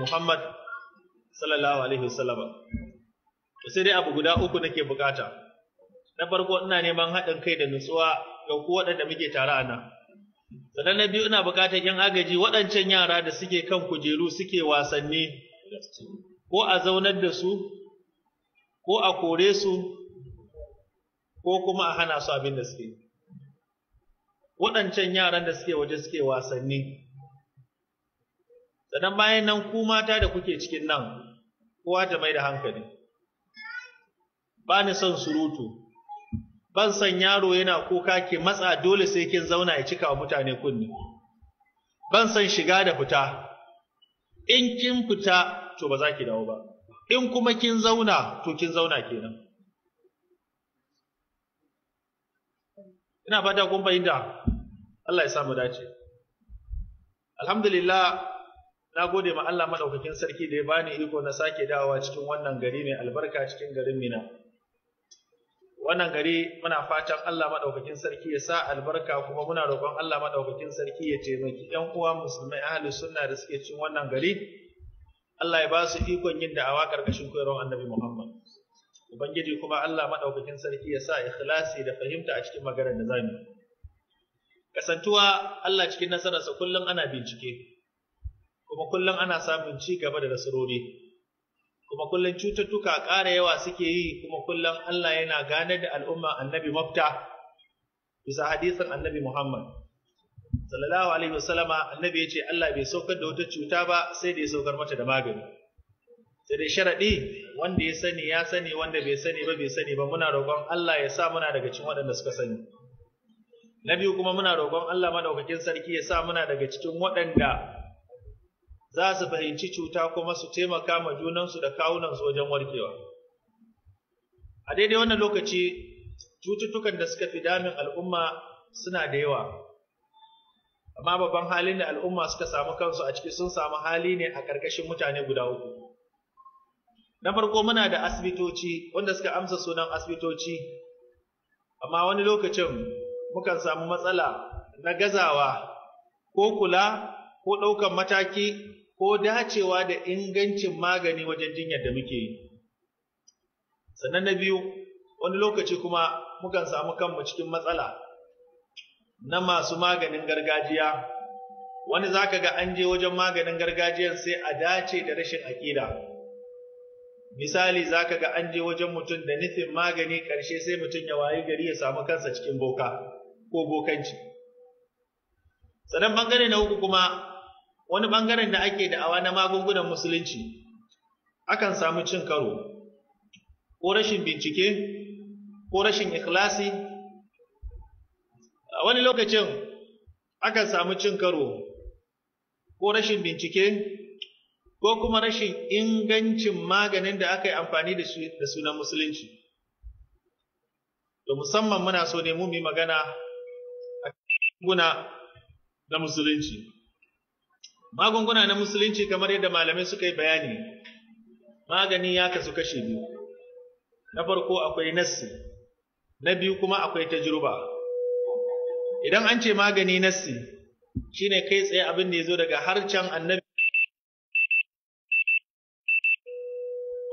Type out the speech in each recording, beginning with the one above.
Muhammad sallallahu alaihi wasallam. Sai dai abu guda uku nake bukata. Na farko ina neman haɗin kai da nutsuwa ga ku waɗanda muke tare a nan. Sannan na biyu ina bukatar yan agaji waɗancan yara da suke kan kujeru suke wasanni, ko a zaunar da su, ko a kore su, ko kuma a hana su abin da suke. Waɗancan yaran da suke waje suke wasanni. Sannan bayan nan ku mata da kuke cikin nan, kowa ta mai da hankali. Ba ni son surutu, ban san yaro yana kuka ke matsa dole sai kin zauna ya cika wa mutane kunni. Ban san shiga da fita, in kin fita to ba za ki dawo ba, in kuma kin zauna to kin zauna kenan. Ina fata kun fahimta, Allah ya samu dace. Alhamdulillah, na gode ma Allah madaukakin sarki da ya bani iko na sake dawowa cikin wannan gari mai albarka, cikin garin Mina. Wannan gari muna fatan Allah madaukakin sarki ya sa albarka, kuma muna roƙon Allah madaukakin sarki ya taimaki ƴan uwa musulmai ahlus sunna da suke cikin wannan gari. Allah ya ba su ikon yin da'awa karkashin koyarwar Annabi Muhammad. Ubangiji kuma Allah madaukakin sarki ya sa ikhlasi da fahimta a cikin maganar da zamu. Kasantuwa Allah cikin nasararsa kullum ana bincike, kuma kullum ana samun ci gaba da nasarori. Kuma kullum cututtuka ƙara yawa suke yi, kuma kullum Allah yana ganar da al'umma annabi mafita bisa hadisin annabi Muhammad sallallahu alaihi wasallama. Annabi ya ce Allah bai saukar da wata cuta ba sai da ya saukar mata da magani. Sai dai sharaɗi, wanda ya sani ya sani, wanda bai sani ba bai sani ba. Muna roƙon Allah ya sa muna daga cikin waɗanda suka sani. Na biyu kuma muna roƙon Allah madaukakin sarki ya sa muna daga cikin waɗanda za su fahimci cuta kuma su taimaka ma junansu da kawunansu wajen warkewa. A daidai wannan lokaci, cututtukan da suka fi damin al'umma suna da yawa, amma babban halin da al'umma suka samu kansu a ciki sun samu hali ne a ƙarƙashin mutane guda uku. Na farko, muna da asibitoci wanda suka amsa sunan asibitoci, amma wani lokacin mukan samu matsala na gazawa ko kula ko ɗaukan mataki ko dacewa da ingancin magani wajen jinyar da muke yi. Sannan na biyu, wani lokaci kuma mukan samu kanmu cikin matsala na masu maganin gargajiya. Wani za ka ga an je wajen maganin gargajiyan sai a dace da rashin aƙida. Misali, za ka ga an je wajen mutum da nufin magani, ƙarshe sai mutum ya wayi gari ya samu kansa cikin boka ko bokanci. Sannan ɓangare na uku kuma, wani ɓangaren da ake da'awa na magungunan musulunci, akan samu cin karo, ko rashin bincike, ko rashin ikhlasi. A wani lokacin akan samu cin karo, ko rashin bincike, ko kuma rashin ingancin maganin da aka yi amfani da sunan musulunci. To musamman muna so ne mu yi magana a magunguna na musulunci. Magunguna na musulunci kamar yadda malamai suka yi bayani, magani ya kasu kashe biyu. Na farko akwai nassi, na biyu kuma akwai tajruba. Idan an ce magani nassi, shine kai tsaye abin da ya zo daga harcen annabi.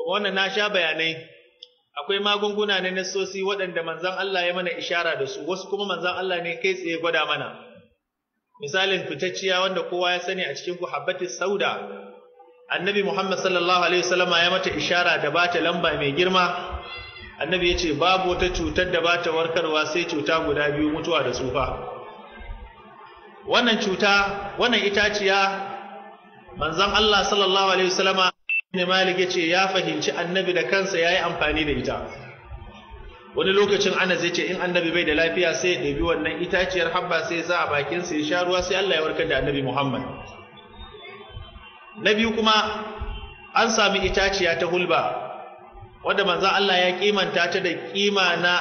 Wannan na sha bayanai, akwai magunguna na nassosi waɗanda manzon Allah ya mana ishara da su, wasu kuma manzon Allah ne kai tsaye gwada mana. Misalin fitacciya wanda kowa ya sani a cikin habbatis sauda, annabi Muhammad sallallahu alaihi wasallam ya mata ishara da bata lamba mai girma. Annabi ya ce babu wata cutar da bata warkarwa sai cuta guda biyu, mutuwa da tsufa. Wannan cuta, wannan itaciya, manzon Allah sallallahu alaihi wasallam ne Malik ya ce ya fahimci annabi da kansa yayi amfani da ita. Wani lokacin Anas zai ce in annabi bai da lafiya sai ya ɗebi wannan itaciyar habba sai za a bakin sa ya sha ruwa sai Allah ya warkar da annabi Muhammad. Na biyu kuma an sami itaciya ta hulba wanda manzon Allah ya kimanta ta da kima na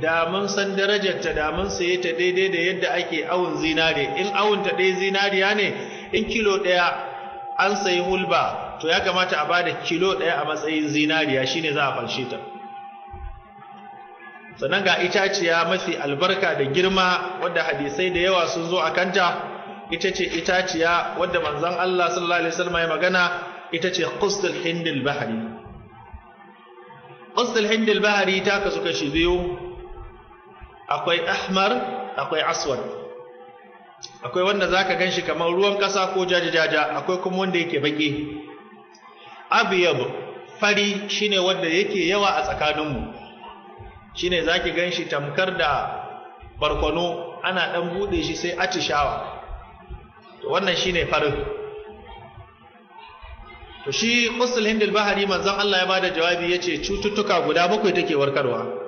da mun san darajarta da mun saye ta daidai da yadda ake awun zinare. In awun ta ɗaya zinariya ne, in kilo ɗaya an sayi hulba to ya kamata a bada kilo ɗaya a matsayin zinariya, shine za a falshe ta. Sannan ga itaciya mafi albarka da girma wadda hadisai da yawa sun zo a kanta, ita ce itaciya wadda manzon Allah sallallahu alaihi wasallam ya magana ita ce qustul hindil bahri. Qustul hindil bahri ta kasu kashi biyu, akwai ahmar akwai aswad. Akwai wanda zaka ganshi kamar ruwan kasa ko jajajaja, akwai kuma wanda yake baki. Abyad fari shine wanda yake yawa a tsakaninmu, shine zaki ganshi tamkar da barkono ana dan bude shi sai atishawa. To wannan shine farin. To shi qustul hindil bahri manzon Allah ya bada jawabi yace cututtuka guda 7 take warkarwa.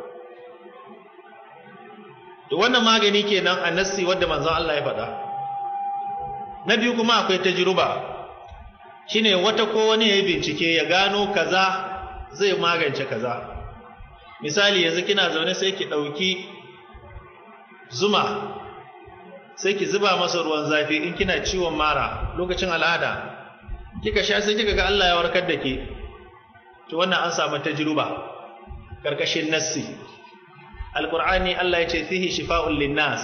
To wannan magani kenan a nassi wanda manzon Allah ya faɗa. Na biyu kuma akwai tajruba, shine wata ko wani yayi bincike ya gano kaza zai magance kaza. Misali yanzu kina zaune sai ki dauki zuma sai ki zuba masa ruwan zafi in kina ciwon mara lokacin al'ada, kika sha sai kika ga Allah ya warkar da ke. To wannan an samu tajruba karkashin nassi. Alqur'ani Allah yace fihi shifa'un linnas,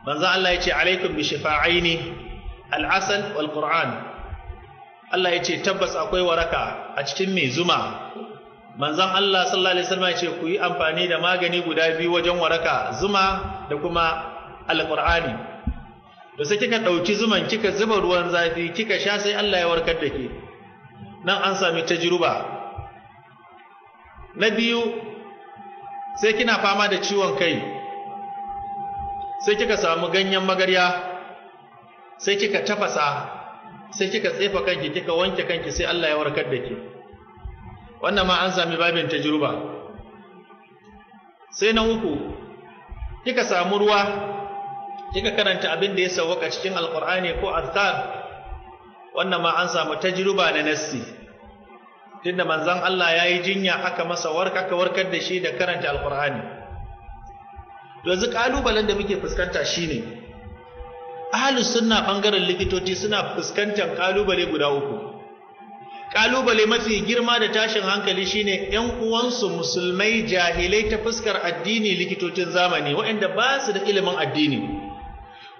manzo Allah yace alaikum bi shifa'aini al-asal wal qur'an. Allah yace tabbas akwai waraka a cikin mai zuma. Manzon Allah sallallahu alaihi wasallam yace ku yi amfani da magani guda biyu wajen waraka, zuma da kuma alqur'ani. To sai kika dauki zuman kika zuba ruwan zafi kika sha sai Allah ya warkar da ke. Nan an sami tajruba. Na biyu, sai kina fama da ciwon kai, sai kika samu ganyen magarya sai kika tafasa, sai kika tsefa kanki kika wanke kanki sai Allah ya warkar da ke. Wannan ma an sami babin tajruba. Sai na uku, kika samu ruwa kika karanta abin da ya sauka cikin alqur'ani ko azkar, wannan ma an samu tajruba na nassi. Tunda manzon Allah yayi jinya aka masa aka warkar da shi da karanta alqur'ani. To yanzu kalubalen da muke fuskanta shine ahlus sunna bangaren likitoci suna fuskantar kalubale guda 3. Kalubale mafi girma da tashin hankali shine ƴan uwansu musulmai jahilai ta fuskar addini, likitocin zamani waɗanda ba su da ilimin addini.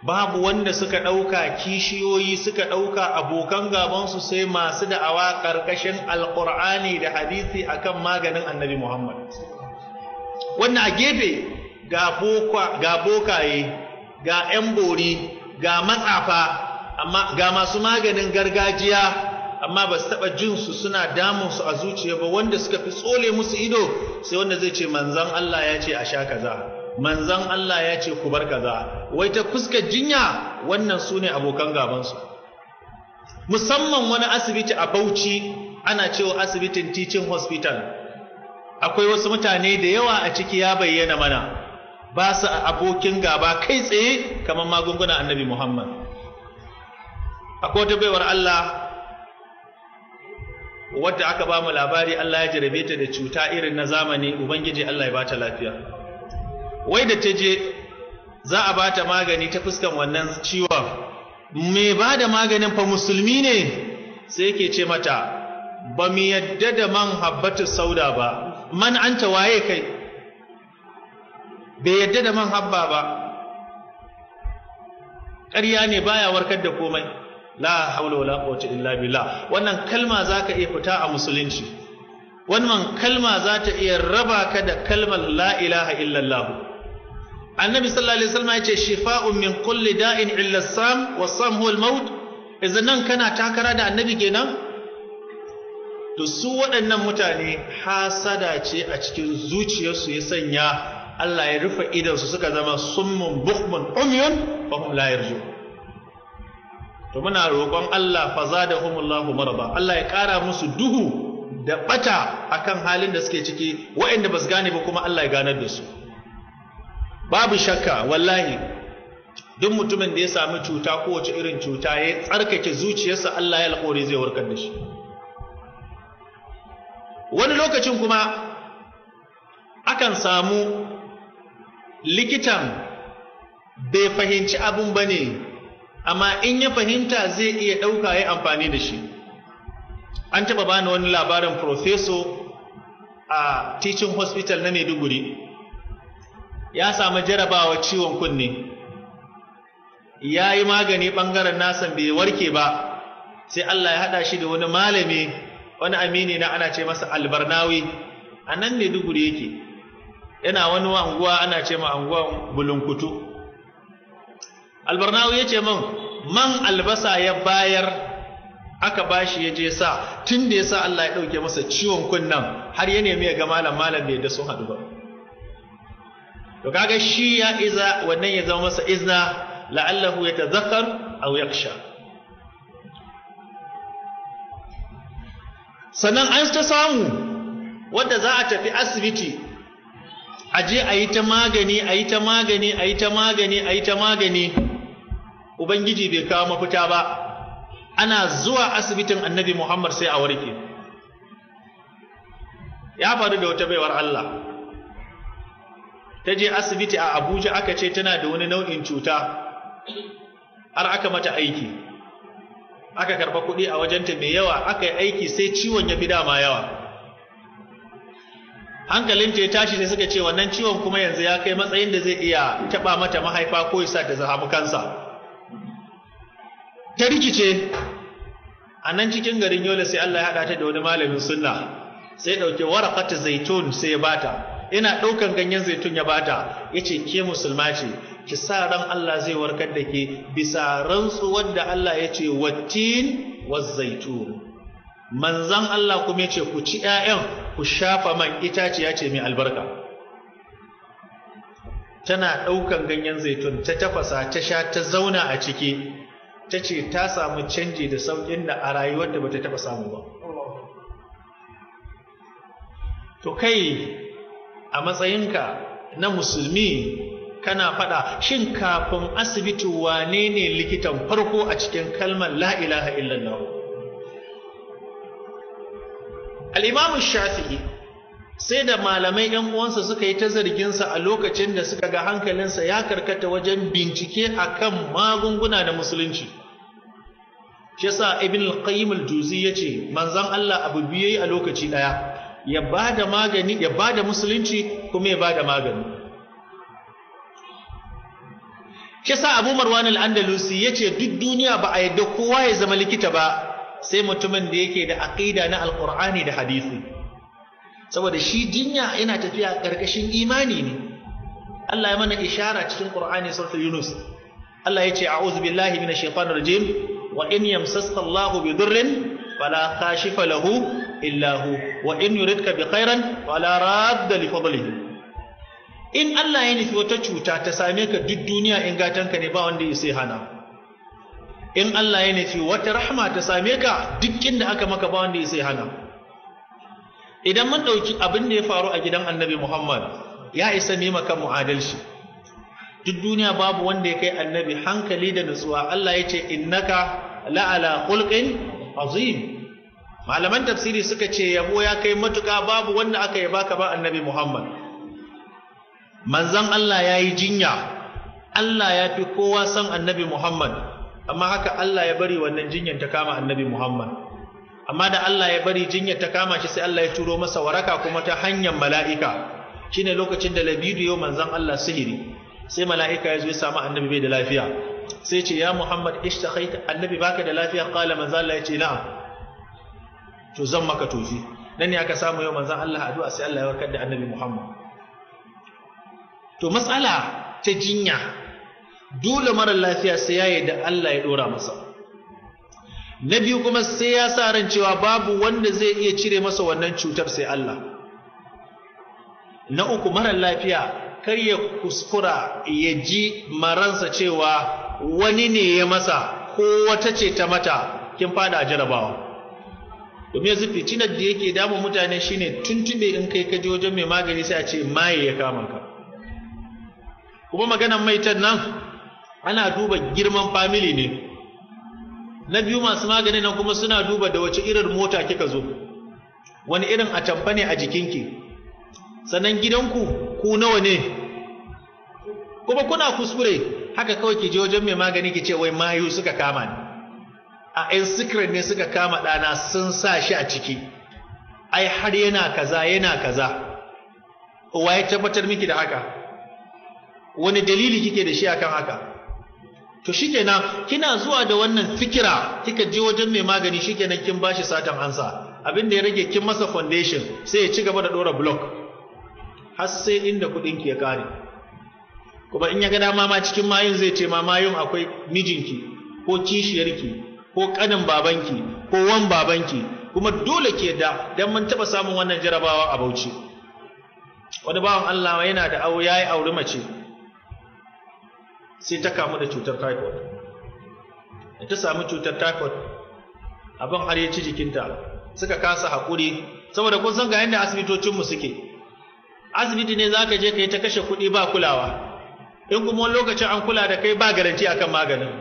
Babu wanda suka ɗauka kishiyoyi, suka ɗauka abokan gabansu sai masu da'awa ƙarƙashin alƙur'ani da hadisi akan maganin annabi Muhammad. Wannan a gefe ga bokaye, ga 'yan bori, ga matsafa, amma ga masu maganin gargajiya, amma ba su taɓa jinsu suna damunsu a zuciya ba. Wanda suka fi tsole musu ido sai wanda zai ce manzon Allah ya ce a sha kaza, manzon Allah ya ce ku bar kaza. Wai ta fuskar jinya wannan su ne abokan gabansu. Musamman wani asibiti a Bauchi ana cewa asibitin Teaching Hospital, akwai wasu mutane da yawa a ciki ya bayyana mana ba su abokin gaba kai tsaye kamar magungunan annabi Muhammad. Akwai wata baiwar Allah wadda aka ba mu labari Allah ya jarabe ta da cuta irin na zamani, ubangiji Allah ya bata lafiya. Wai da ta je za a bata magani ta fuskan wannan ciwon, me ba da maganin fa musulmi ne, sai yake ce mata ba mu yadda da man habbatu sauda ba. Man anta waye kai? Bai yadda da man habba ba, ƙarya ne, baya warkar da komai. La haula wala quwwata illa billah. Wannan kalma zaka iya fita a musulunci, wannan kalma za ta iya raba ka da kalmar la ilaha illallah. Annabi sallallahu alaihi wasallam ya ce shifa'un min kulli da'in illa as-sam was-sam huwa al-maut. Idan nan kana takara da annabi kenan? To su waɗannan mutane hasada ce a cikin zuciyarsu ya sanya Allah ya rufe idansu suka zama summun bukhmun umyun fa hum la yarju. To muna roƙon Allah fazadahumullahu marada, Allah ya ƙara musu duhu da bata akan halin da suke ciki, waɗanda ba su gane ba kuma Allah ya ganar da su. Babu shakka wallahi duk mutumin da ya sami cuta ko wace irin cuta ya tsarkake zuciyarsa, Allah ya alƙawari zai warkar da shi. Wani lokacin kuma akan samu likitan bai fahimci abun bane, amma in ya fahimta zai iya ɗauka ya amfani da shi. An taɓa bani wani labarin professor a Teaching Hospital na Maiduguri, ya samu jarabawa ciwon kunne, ya yi magani ɓangaren nasan bai warke ba, sai Allah ya hada shi da wani malami, wani amini na ana ce masa Albarnawi, a nan ne Maiduguri yake, yana wani anguwa ana ce ma anguwan Bulunkutu. Albarnawi ya ce man albasa ya bayar aka bashi ya je sa, tun da ya sa Allah ya ɗauke masa ciwon kunnan har ya nemi ya ga malam bai da sun haɗu ba. To kaga shi ya iza wannan ya zama masa izna, la'allahu yatadhakkar aw yakhsha. Sannan an ta samu wanda za a tafi asibiti a je a yi ta magani, a yi ta magani, a yi ta magani, a yi ta magani, Ubangiji bai kawo mafita ba. Ana zuwa asibitin Annabi Muhammad sai a warke. Ya faru da wata baiwar Allah, ta je asibiti a Abuja, aka ce tana da wani nau'in cuta, har aka mata aiki, aka karɓa kuɗi a wajenta mai yawa, aka yi aiki sai ciwon ya fi dama yawa. Hankalinta ya tashi, sai suka ce wannan ciwon kuma yanzu ya kai matsayin da zai iya taɓa mata mahaifa ko yasa ta samu kansa. Ta rikice. A nan cikin garin Yola sai Allah ya haɗa ta da wani malamin sunna, sai ɗauke warakata zaitun sai ya bata, ina ɗaukan ganyen zaitun ya bata, ya ce ke musulma ce, ki sa ran Allah zai warkar da ke bisa rantsuwar da Allah ya ce wattin wa zaitun. Manzan Allah kuma ya ce ku ci ‘ya'yan ku shafa man itaciya ce mai albarka. Tana ɗaukan ganyen zaitun ta tafasa ta sha ta zauna a ciki, ta ce ta samu canji da sauƙin da a rayuwar da bata taɓa samu ba. To kai a matsayinka na musulmi kana faɗa, shin kafin asibiti wane ne likitan farko a cikin kalmar la ilaha illallah? Al-Imam Shafi'i sai da malamai ‘yan uwansa suka yi ta zarginsa a lokacin da suka ga hankalinsa ya karkata wajen bincike akan magunguna da musulunci. Shi yasa Ibn al-Qayyim al-Juzi yace manzon Allah abu biyu yayi a lokaci daya, ya bada magani, ya bada musulunci, kuma ya bada magani. Shi yasa Abu Marwan al-Andalusi yace duk duniya ba a yadda kowa ya zama likita ba sai mutumin da yake da aqida na Al-Qur'ani da hadisi. Saboda shi jinya yana tafiya karkashin imani ne. Allah ya mana ishara cikin Qur'ani suratul Yunus. Allah yace a'udhu billahi minash shaitanir rajim wa in yamsaska Allahu bidurrin fala kashifa lahu illa hu wa in yuridka bi khairan fala radda li fadlihi. In Allah ya nufi wata cuta ta same ka duk duniya in gatanka ne ba wanda ya sai hana. In Allah ya nufi wata rahma ta same ka duk inda aka maka ba wanda ya sai hana. Idan mun dauki abin da ya faru a gidan Annabi Muhammad, ya isa ne maka mu'adalci. Duk duniya babu wanda ya kai Annabi hankali da nutsuwa. Allah ya ce innaka la'ala khulqin azim. Malaman tafsiri suka ce yabo ya kai matuka, babu wanda aka yaba ka ba Annabi Muhammad. Manzon Allah yayi jinya, Allah ya fi kowa san Annabi Muhammad, amma haka Allah ya bari wannan jinyar ta kama Annabi Muhammad. Amma da Allah ya bari jinyar ta kama shi sai Allah ya turo masa waraka kuma ta hanyar mala'ika. Shine lokacin da Labidu yau manzon Allah sihiri, sai mala'ika ya zo ya samu Annabi bai da lafiya, sai ce ya Muhammad ishtakhaita, Annabi baka da lafiya? Qala manzon Allah ya ce na'am. To zan maka tofi. Nan ne aka samu yau manzon Allah addu'a sai Allah ya warkar da Annabi Muhammad. To matsala ta jinya, dole mara lafiya sai ya yi da Allah ya dora masa. Na biyu kuma sai ya sa ran cewa babu wanda zai iya cire masa wannan cutar sai Allah. Na uku, mara lafiya kar ya kuskura ya ji maransa cewa wani ne ya masa ko wata ce ta mata, kin fada a jarabawa. Domin yanzu fitinar da yake damun mutane shine tuntube in kai kaje wajen mai magani sai a ce maye ya kama ka. Kuma maganan maitan nan ana duba girman family ne. Na biyu, masu magani nan kuma suna duba da wace irin mota kika zo, wani irin atamfa ne a jikinki, sannan gidanku ku nawa ne. Kuma kuna kuskure haka kawai ki je wajen mai magani ki ce wai mayu suka kama ni, a ɗan secret ne suka kama ɗana sun sa shi a ciki, ai har yana kaza yana kaza. Wa ya tabbatar miki da haka? Wani dalili kike da shi akan haka? to shikenan kina zuwa da wannan fikira kika je wajen mai magani shikenan kin bashi satan ansa, abin da ya rage kin masa foundation sai ya ci gaba da dora block har sai inda kudin ki ya kare. Kuma in ya ga dama ma cikin mayun zai ce ma mayun akwai mijinki ko kishiyarki ko kanin babanki ko wan babanki, kuma dole ke da dan mun taba samun wannan jarabawa a Bauchi. Wani bawan Allah yana da yayi aure mace sai ta kamu da cutar typhoid. Ta samu cutar typhoid abin har ya ci jikinta, suka kasa hakuri saboda kun san ga yanda asibitocin mu suke. Asibiti ne zaka je kai ta kashe kuɗi ba kulawa, in kuma wani lokacin an kula da kai ba garanti akan maganin.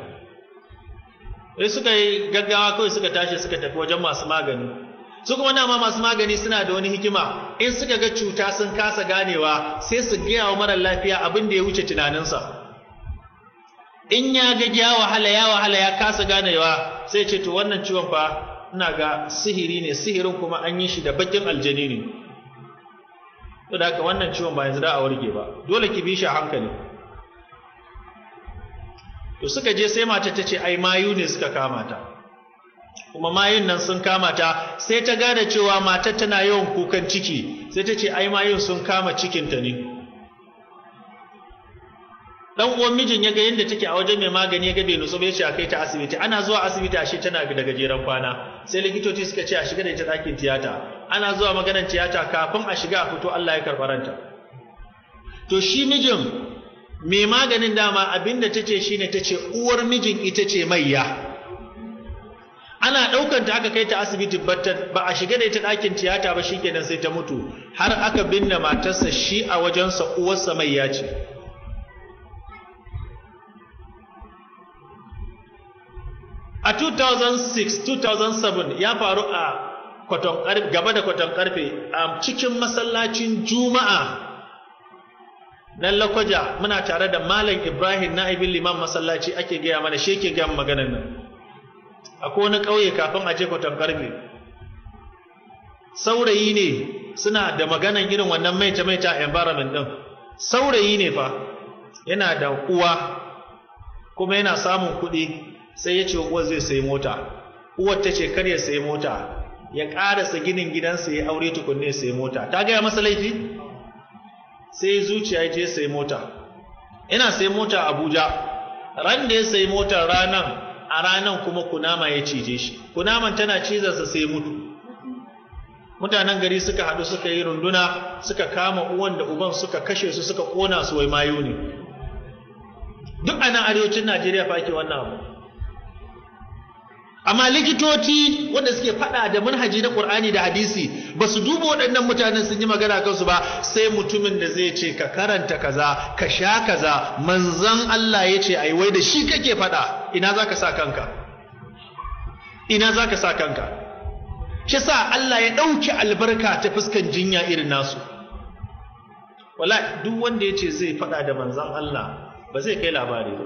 Sai suka yi gaggawa kawai suka tashi suka tafi wajen masu magani. Su kuma dama masu magani suna da wani hikima, in suka ga cuta sun kasa ganewa sai su gaya wa mara lafiya abin da ya wuce tunaninsa. In ya ga ya wahala ya kasa ganewa sai ce to wannan ciwon fa ina ga sihiri ne, sihirin kuma an yi shi da bakin aljani ne. To da haka wannan ciwon ba yanzu da a warke ba, dole ki bi shi a hankali. To suka je sai mata ta ce ai mayu ne suka kama ta, kuma mayun nan sun kama ta, sai ta gane cewa matar tana yawan kukan ciki, sai ta ce ai mayun sun kama cikinta ne. Dan uwan mijin ya ga yadda take a wajen mai magani, ya ga bai nutsu bai ce a kai ta asibiti. Ana zuwa asibiti ashe tana da gajeren kwana, sai likitoci suka ce a shiga da ita ɗakin tiyata. Ana zuwa maganar tiyata, kafin a shiga a fito Allah ya karɓi ranta. To shi mijin mai maganin dama abinda tace shine tace uwar mijin ita ce mayya. Ana ɗaukan ta aka kai ta asibiti, ba a shiga da ita ɗakin tiyata ba, shikenan sai ta mutu. Har aka binne matarsa, shi a wajensa uwarsa mayya ce. A 2006-2007 ya faru a gaba da Kwaton Karfe a cikin masallacin Juma'a nan Lakwaja. Muna tare da Malam Ibrahim na'ibin liman masallaci, ake gaya mana shi yake gaya maganar nan. Akwai wani ƙauye kafin a je Kwaton Karfe, saurayi ne, suna da maganan irin wannan maita environment din. Saurayi ne fa, yana da uwa kuma yana samun kuɗi. Sai ya ce uwar zai sayi mota, uwar ta ce kar ya sayi mota, ya ƙarasa ginin gidansa ya aure tukunne ya sayi mota. Ta gaya masa laifi? Sai zuciya ya je sayi mota. Ina sayi mota Abuja, ran da ya sayi motar a ranan kuma kunama ya cije shi. Kunaman tana cizarsa sai mutu. Mutanen gari suka haɗu suka yi runduna, suka kama uwan da uban suka kashe su, suka ƙona su, wai mayu ne. Duk a nan arewacin Najeriya fa ake wannan abu. Amma likitoci wanda suke faɗa da manhaji na Qur'ani da hadisi ba su duba waɗannan mutanen sun yi magana kansu ba, sai mutumin da zai ce ka karanta kaza, ka sha kaza, manzon Allah ya ce ai wai da shi kake faɗa. Ina zaka sa kanka? Ina zaka sa kanka? Shi sa Allah ya ɗauki albarka ta fuskan jinya irin nasu. Wallahi duk wanda ya ce zai faɗa da manzon Allah ba zai kai labari ba.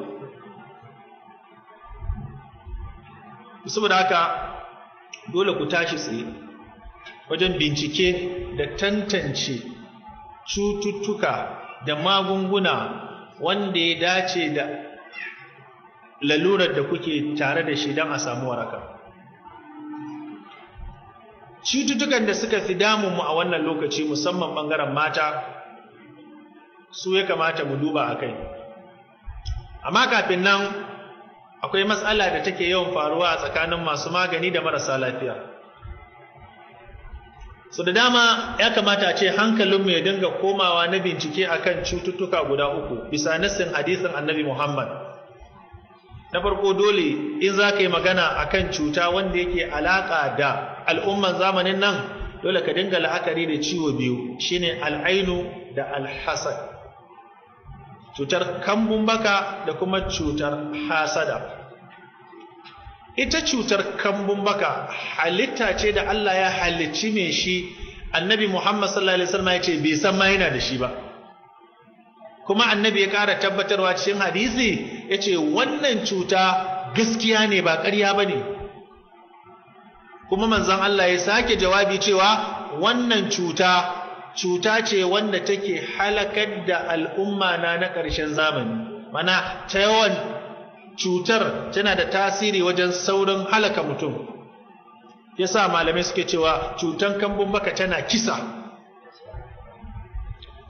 Saboda haka dole ku tashi tsaye wajen bincike da tantance cututtuka da magunguna wanda ya dace da lalurar da kuke tare da shi don a samu waraka. Cututtukan da suka fi damun mu a wannan lokaci, musamman ɓangaren mata, su ya kamata mu duba a kai. Amma kafin nan akwai matsala da take yawan faruwa a tsakanin masu magani da marasa lafiya. So da dama ya kamata a ce hankalinmu ya dinga komawa na bincike akan cututtuka guda uku bisa nassin hadisin Annabi Muhammad. Na farko, dole in za ka yi magana akan cuta wanda yake alaka da al'umman zamanin nan, dole ka dinga la'akari da ciwo biyu, shine al'ainu da alhasad. Cutar kambun baka da kuma cutar hasada. Ita cutar kambun baka halitta ce da Allah ya halicci mai shi. Annabi Muhammad sallallahu alaihi wasallam ya ce bai san ma yana da shi ba. Kuma annabi ya ƙara tabbatarwa cikin hadisi, ya ce wannan cuta gaskiya ne ba ƙarya ba ne. Kuma manzon Allah ya sake jawabi cewa wannan cuta ce wanda take halakar da al'umma na ƙarshen zamani. Mana ta yawan cutar tana da tasiri wajen saurin halaka mutum. Yasa malamai suke cewa cutan kambun baka tana kisa.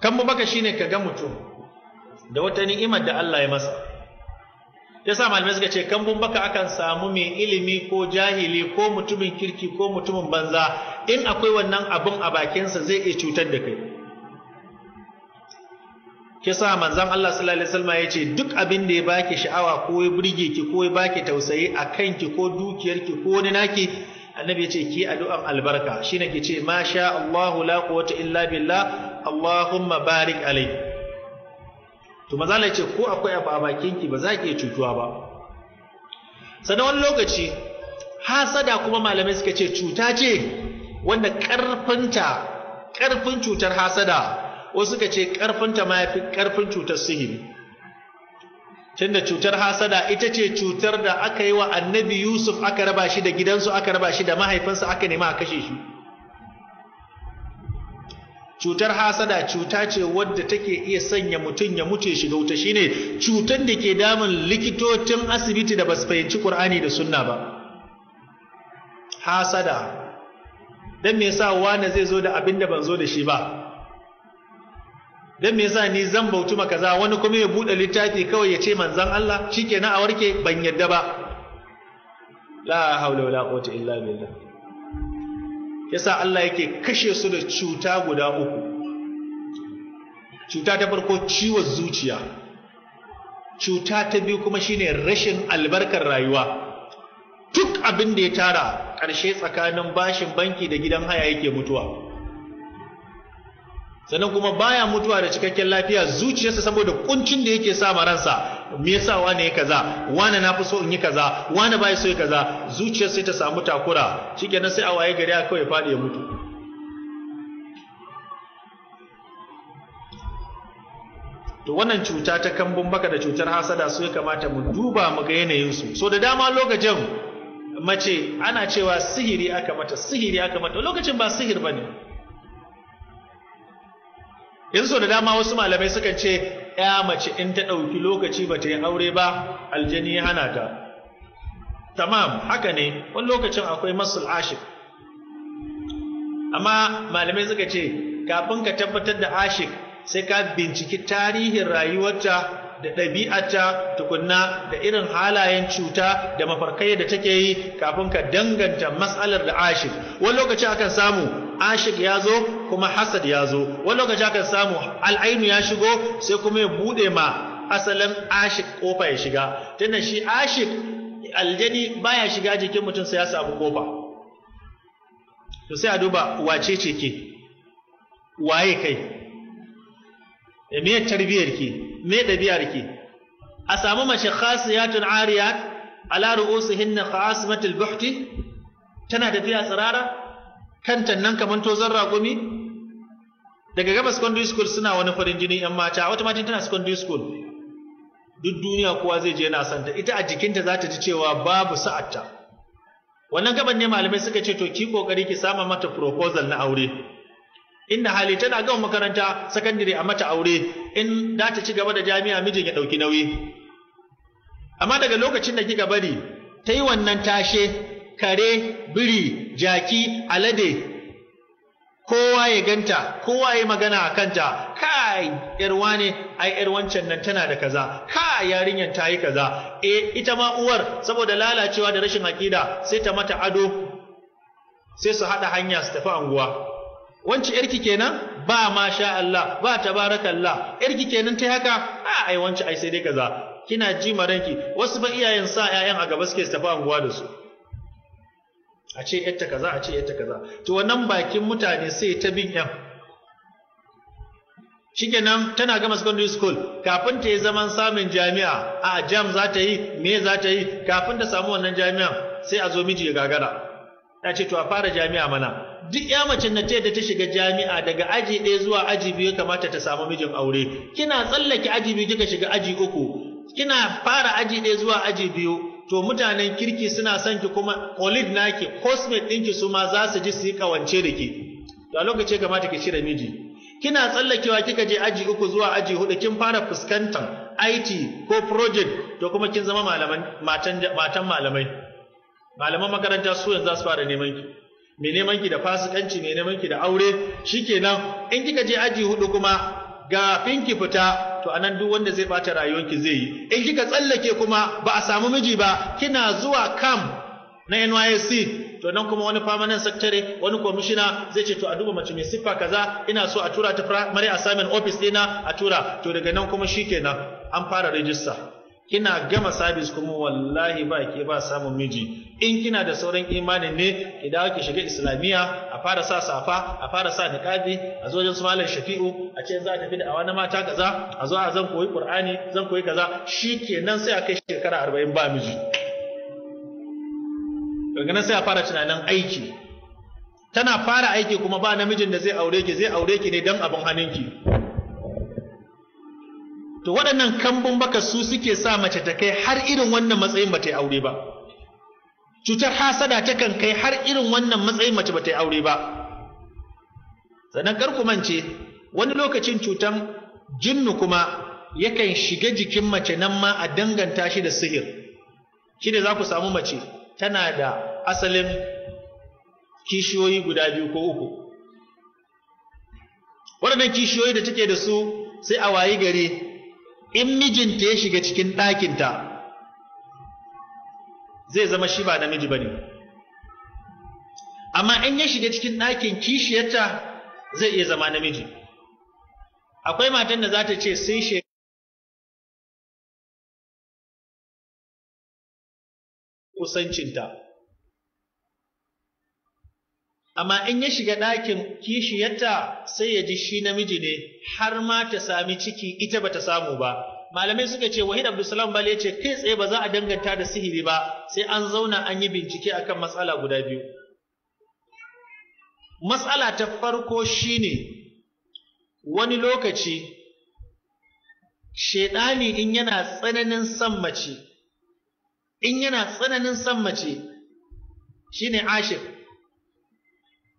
Kambun baka shine ka ga mutum da wata ni'imar da Allah ya masa. Yasa malamai suka ce kambun baka akan samu mai ilimi ko jahili ko mutumin kirki ko mutumin banza, in akwai wannan abun a bakinsa zai iya cutar da kai. Kisa manzon Allah sallallahu alaihi wasallam ya ce duk abin da ya baki sha'awa ko ya burge ki ko ya baki tausayi a kanki ko dukiyarki ko wani naki, annabi ya ce ki addu'an albarka, shine ki ce ma sha Allahu la quwwata illa billah Allahumma barik alai. To manzon Allah ya ce ko akwai abu a bakinki ba za ki iya cutuwa ba. Sannan wani lokaci hasada kuma malamai suka ce cuta ce wanda ƙarfin cutar hasada, wasu suka ce ƙarfinta ma yafi ƙarfin cutar sihiri. Tunda cutar hasada ita ce cutar da aka yi wa annabi Yusuf, aka raba shi da gidansu, aka raba shi da mahaifinsa, aka nema a kashe shi. Cutar hasada cuta ce wadda take iya sanya mutum ya mutu ya shiga wuta, shine cutar da ke damun likitocin asibiti da basu fahimci Qur'ani da Sunna ba. Hasada. Dan me yasa wani zai zo da abin da ban zo da shi ba? Dan me yasa ni zan bautu maka kaza, wani kuma ya bude littafi kawai ya ce manzon Allah shikenan a warke? Ban yadda ba. La haula wala quwwata illa billah. Yasa Allah yake kashe su da cuta guda uku. Cuta ta farko ciwon zuciya. Cuta ta biyu kuma shine rashin albarkar rayuwa. Duk abin da ya tara ƙarshe tsakanin bashin banki da gidan haya yake mutuwa. Sannan kuma baya mutuwa da cikakken lafiya, zuciyarsa saboda kuncin da yake sa ransa, me yasa wani ya kaza, wani na fi so in yi kaza, wani bai so ya kaza, zuciyar sai ta samu takura, shikenan sai a waye gari kawai ya fadi ya mutu. To wannan cuta ta kambun baka da cutar hasada su ya kamata mu duba mu ga yanayin su. So da dama lokacin mace ana cewa sihiri aka mata, lokacin ba sihir bane. Yanzu da dama wasu malamai sukan ce ya mace in ta ɗauki lokaci ba ta yi aure ba, aljani ya hana ta. Tamam, haka ne, wani lokacin akwai masul ashik. Amma malamai suka ce kafin ka tabbatar da ashik sai ka binciki tarihin rayuwarta da ɗabi'arta tukunna da irin halayen cuta da mafarkai da take yi kafin ka danganta matsalar da ashik. Wani lokaci akan samu ashik ya zo kuma hasad ya zo, wani lokaci akan samu al'ainu ya shigo sai kuma ya bude ma asalin ashik kofa ya shiga. Tunda shi ashik aljani baya shiga jikin mutum sai ya samu kofa. To sai a duba wace ce ke, waye kai, me tarbiyar ki, me ɗabi'ar ki. A samu mace khasiyatun ariyat ala ru'usihinna khasmatul buhti, tana tafiya tsirara, kanta nan kaman tozon raƙumi. Daga gaba secondary school suna wani farin jini yan mata, wata mata tana secondary school, duk duniya kowa zai je yana santa, ita a jikinta za ta ji cewa babu sa'atta. Wannan gaban ne malamai suka ce to ki kokari ki sama mata proposal na aure. Inda hali tana gama makaranta secondary a mata aure, in za ta ci gaba da jami'a mijin ya ɗauki nauyi. Amma daga lokacin da kika bari ta yi wannan tashe, kare, biri, jaki, alade, kowa ya ganta, kowa ya magana a kanta, kai yarwa ne, ai yar wancan nan tana da kaza, kai yarinyar ta yi kaza. Ita ma uwar saboda lalacewa da rashin aqida sai ta mata ado, sai su haɗa hanya su tafi anguwa. Wance yarki kenan? Ba masha Allah, ba tabarakallah. Yarki kenan ta haka? Ai wance ai sai dai kaza. Kina ji maranki, wasu ba iyayen sa ƴaƴan a gaba suke su tafi anguwa da su. A ce yatta kaza, a ce yatta kaza. To wannan bakin mutane sai ta bin ƴan. Shikenan tana gama secondary school, kafin ta yi zaman samun jami'a, a jam za ta yi, me za ta yi, kafin ta samu wannan jami'an sai a zo miji ya gagara. Ya ce to a fara jami'a mana. Duk ya macen da ta shiga jami'a daga aji 1 zuwa aji 2 kamata ta samu mijin aure. Kina tsallake aji 2 kika shiga aji 3, kina fara aji 1 zuwa aji 2, to mutanen kirki suna son ki, kuma colleague naki, housemate ɗinki su ma za su ji su yi kawance da ki. To a lokaci kamata ki cire miji. Kina tsallakewa kika je aji 3 zuwa aji 4, kin fara fuskantar IT ko project to kuma kin zama matan malamai. Malaman makaranta su yanzu za su fara neman ki. Mai neman ki da fasikanci, mai neman ki da aure, shikenan in kika je aji 4 kuma ga finki fita to anan duk wanda zai bata rayuwarki zai yi. In kika tsallake kuma ba a samu miji ba, kina zuwa camp na NYSC to nan kuma wani permanent secretary, wani commissioner zai ce to a duba mace mai siffa kaza, ina so a tura ta primary assignment office dina a tura, to daga nan kuma shikenan an fara register. Kina gama service kuma wallahi ba ke ba samun miji. In kina da sauran imanin ne ki dawo ki shiga islamiya, a fara sa safa, a fara sa niqabi, a zo wajen su malam Shafi'u a ce za a tafi da awa na mata kaza, a zo a zan koyi Qur'ani, zan koyi kaza, shikenan sai a kai shekara 40 ba miji. Daga nan sai a fara tunanin aiki. Tana fara aiki kuma ba namijin da zai aure ki ne dan abin hannunki. To waɗannan kambun baka su suke sa mace ta kai har irin wannan matsayin ba ta yi aure ba. Cutar hasada ta kan kai har irin wannan matsayin mace ba ta yi aure ba. Sannan kar ku mance wani lokacin cutan jinnu kuma yakan shiga jikin mace nan ma a danganta shi da sihir. Shi ne za ku samu mace tana da asalin kishiyoyi guda 2 ko 3. Waɗannan kishiyoyi da take da su sai a wayi gari in mijinta ya shiga cikin ɗakinta zai zama shi ba namiji ba ne. Amma in ya shiga cikin ɗakin kishiyarta zai iya zama namiji. Akwai matan da za ta ce sai kusancinta. Amma in ya shiga ɗakin kishiyarta sai ya ji shi namiji ne, har ma ta sami ciki ita bata samu ba. Malamai suka ce Wahid Abdulsalam Bale ya ce kai tsaye ba za a danganta da sihiri ba, sai an zauna an yi bincike akan matsala guda 2. Matsala ta farko shine wani lokaci shedani in yana tsananin son mace shine ashir.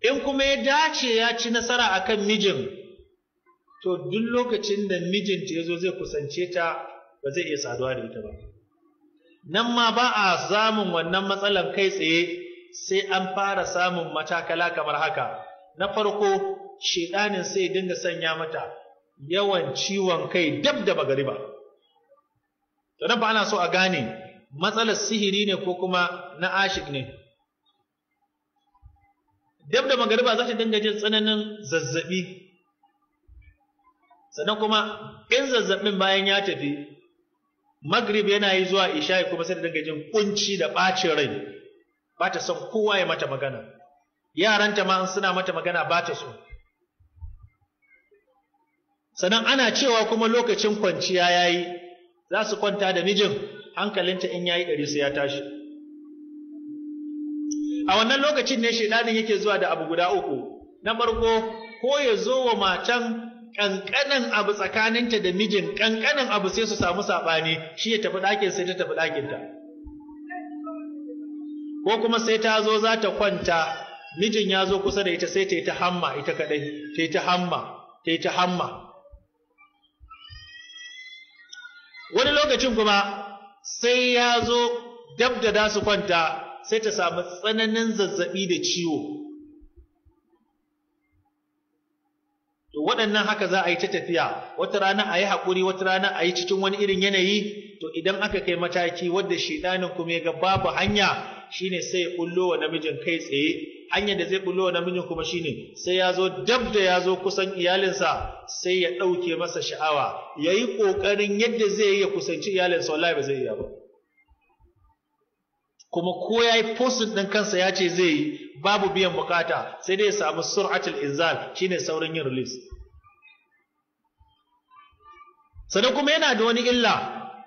In kuma ya dace ya ci nasara akan mijin, to duk lokacin da mijinta ya zo zai kusance ta ba zai iya saduwa da ita ba. Nan ma ba a samun wannan matsalan kai tsaye, sai an fara samun matakala kamar haka. Na farko, shedanin sai dinga sanya mata yawan ciwon kai dab da magariba. To nan ba ana so a gane matsalar sihiri ne ko kuma na ashik ne. Dab da magariba za ta dinga jin tsananin zazzabi. Sannan kuma in zazzabin bayan ya tafi, magrib yana yi zuwa isha'i kuma sai ta dinga jin kunci da bacin rai. Ba ta son kowa ya mata magana. Yaranta ma suna mata magana ba ta so. Sannan ana cewa kuma lokacin kwanciya yayi, za su kwanta da mijin, hankalinta in yayi 100 sai ya tashi. A wannan lokacin ne shedanin yake zuwa da abu guda 3. Na farko, ko ya zo wa matan kankanin abu tsakaninta da mijin, kankanin abu sai su samu sabani, shi ya tafi ɗakin sai ta tafi ɗakinta. Ko kuma sai ta zo za ta kwanta, mijin ya zo kusa da ita sai ta yi ta hamma ita kadai, ta yi ta hamma. Wani lokacin kuma sai ya zo dab da su kwanta, sai ta samu tsananin zazzabi da ciwo. To waɗannan haka za a yi ta tafiya, wata rana a yi haƙuri, wata rana a yi cikin wani irin yanayi. To idan aka kai mataki wadda shedanin kuma ya ga babu hanya, shine sai ya bullo wa namijin kai tsaye. Hanyar da zai bullo wa namijin kuma shine sai ya zo dab da ya zo kusan iyalinsa, sai ya ɗauke masa sha'awa, ya yi ƙoƙarin yadda zai yi ya kusanci iyalinsa, wallahi ba zai iya ba. Kuma ko ya yi postin ɗin kansa ya ce zai yi, babu biyan bukata, sai dai ya samu sur'atul inzal, shine saurin yin release. Sannan kuma yana da wani illa,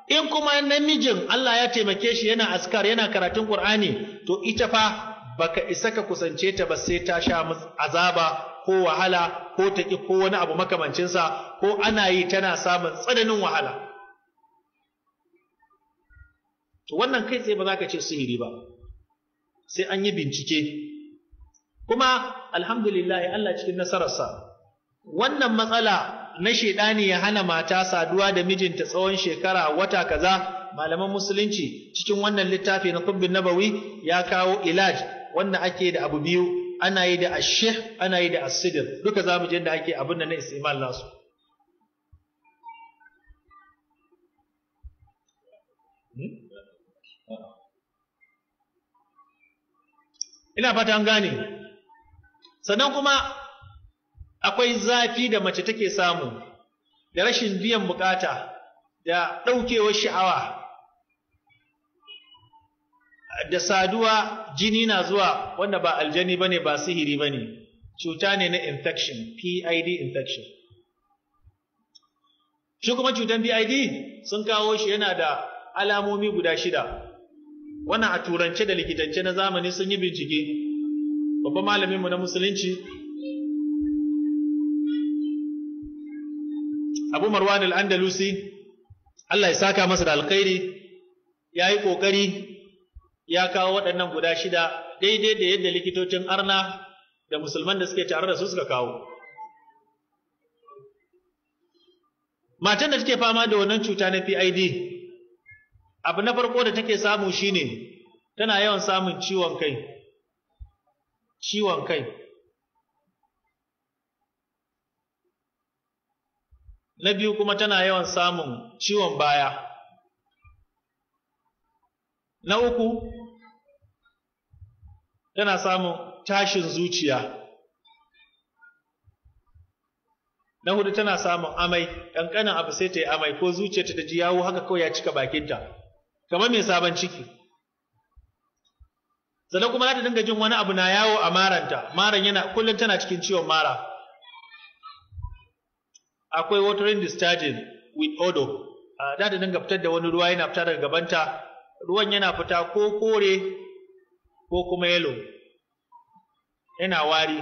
in kuma namijin Allah ya taimake shi yana askar, yana karatun Qur'ani, to ita fa baka isa ka kusance ta ba sai ta sha azaba ko wahala ko ta ki ko wani abu makamancinsa, ko ana yi tana samun tsananin wahala. To wannan kai tsaye ba za ka ce sihiri ba, sai an yi bincike. Kuma alhamdulillah Allah cikin nasararsa, wannan matsala na shedani ya hana mata saduwa da mijinta tsawon shekara wata kaza, malaman musulunci cikin wannan littafi na Tibbun Nabawi ya kawo ilaj wanda ake da abu biyu, ana yi da ashih, ana yi da as-sidr. Duka zamu je da ake abin da na istimal nasu. Ina fata an gane. Sannan kuma akwai zafi da mace take samu, da rashin biyan bukata, da ɗaukewar sha'awa, da saduwa jini na zuwa wanda ba aljani bane ba sihiri bane, cuta ne na infection, PID infection. Shi kuma cutan PID sun kawo shi yana da alamomi guda 6. Wannan a turance da likitance na zamani sun yi bincike. Babban malaminmu na musulunci Abu Marwan al-Andalusi, Allah ya saka masa da alkhairi, ya yi ƙoƙari ya kawo waɗannan guda 6 daidai da yadda likitocin arna da musulman da suke tare da su suka kawo. Matan da take fama da wannan cuta na PID, abu na farko da take samu shine tana yawan samun ciwon kai. Ciwon kai. Na biyu kuma tana yawan samun ciwon baya. Na uku tana samun tashin zuciya. Na hudu tana samun amai, ƙanƙanin abu sai ta yi amai ko zuciyarta ta ji yawo haka kawai ya cika bakinta, kamar mai sabon ciki. Sannan kuma za ta dinga jin wani abu na yawo a maranta, maran yana kullum tana cikin ciwon mara. Akwai watering discharging with odor, za ta dinga fitar da wani ruwa yana fita daga gabanta, ruwan yana fita ko kore ko kuma yellow, yana wari.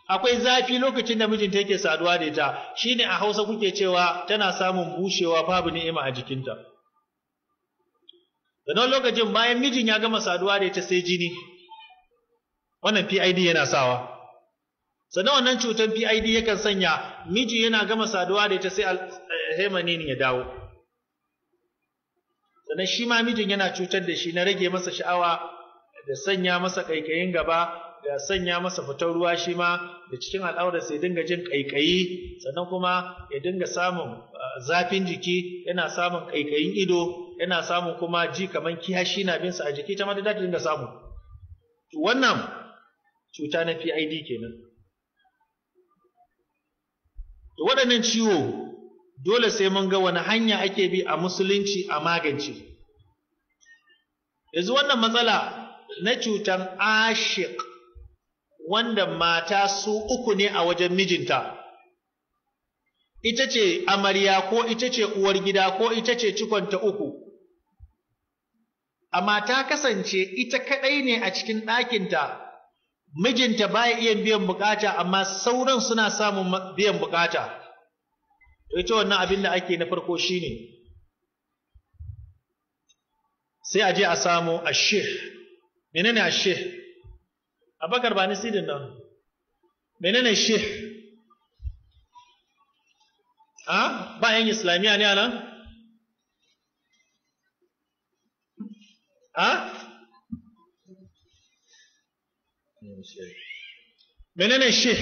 Akwai zafi lokacin da mijinta yake saduwa da ita, shine a Hausa kuke cewa tana samun bushewa babu ni'ima a jikinta. Sannan lokacin bayan mijin ya gama saduwa da ita sai jini, wannan PID yana sawa. Sannan wannan cutar PID yakan sanya miji yana gama saduwa da ita sai alhemanin ya dawo. Sannan shi ma mijin yana cutar da shi na rage masa sha'awa, da sanya masa kaikayin gaba, da sanya masa fitar ruwa shi ma, da cikin al'aura sai dinga jin kaikayi, sannan kuma ya dinga samun zafin jiki, yana samun kaikayin ido, yana samun kuma ji kaman kiyashi na bin sa a jiki, ta ma da ta dinga samu. To wannan cuta na PID kenan. To waɗannan ciwo dole sai mun ga wani hanya ake bi a musulunci a magance. Yanzu wannan matsala na cutan ashiq, wanda mata su 3 ne a wajen mijinta, ita ce amarya ko ita ce uwar gida ko ita ce cikonta 3, amma ta kasance ita kadai ne a cikin ɗakinta, mijinta baya iya biyan bukata amma sauran suna samun biyan bukata. To ita wannan abin da ake na farko shine sai a je a samu ashih. Menene ashih? Abakar ba ni sidin nan. Menene shih? Ba yan Islamiya ne anan? Menene shih?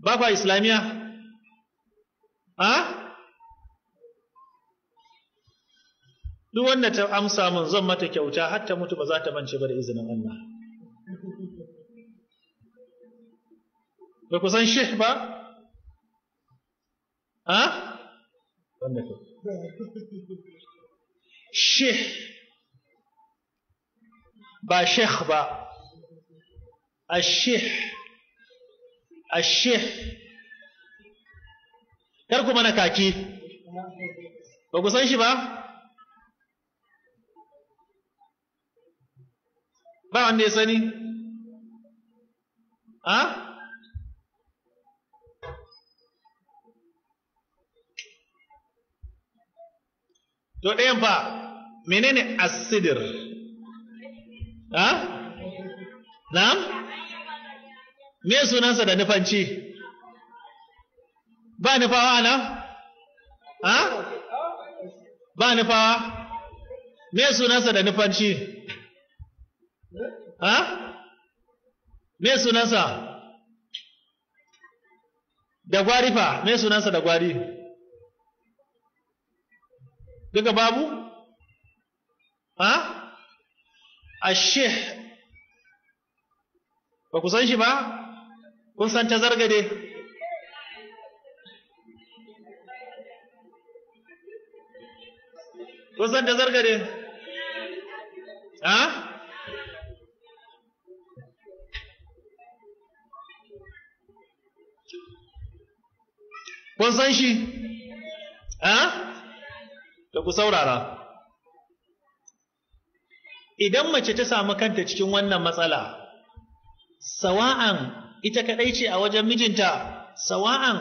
Ba kwa Islamiya? Duk wanda ta amsa mun zan mata kyauta har ta mutu ba za ta mance ba da izinin Allah. Ba ku san shih ba? Wanda ku. Shih ba sheikh ba. Ashih. Ashih. Kar ku mana kaki. Ba ku san shi ba? Ba wanda ya sani? To ɗayan fa, menene asidir? Na'am? Me sunansa da nufanci? ba nufawa nan? Ha? Ba nufawa? Me sunansa da nufanci? Ha? Me sunansa? Da gwari fa, me sunansa da gwari? Duka babu? Ha? Ashih. Ba ku san shi ba? Kun san tazargade? Kun san tazargade? Ha? Kun san shi? Ha? Da ku saurara. Idan mace ta samu kanta cikin wannan matsala, sawa'an ita kadai ce a wajen mijinta, sawa'an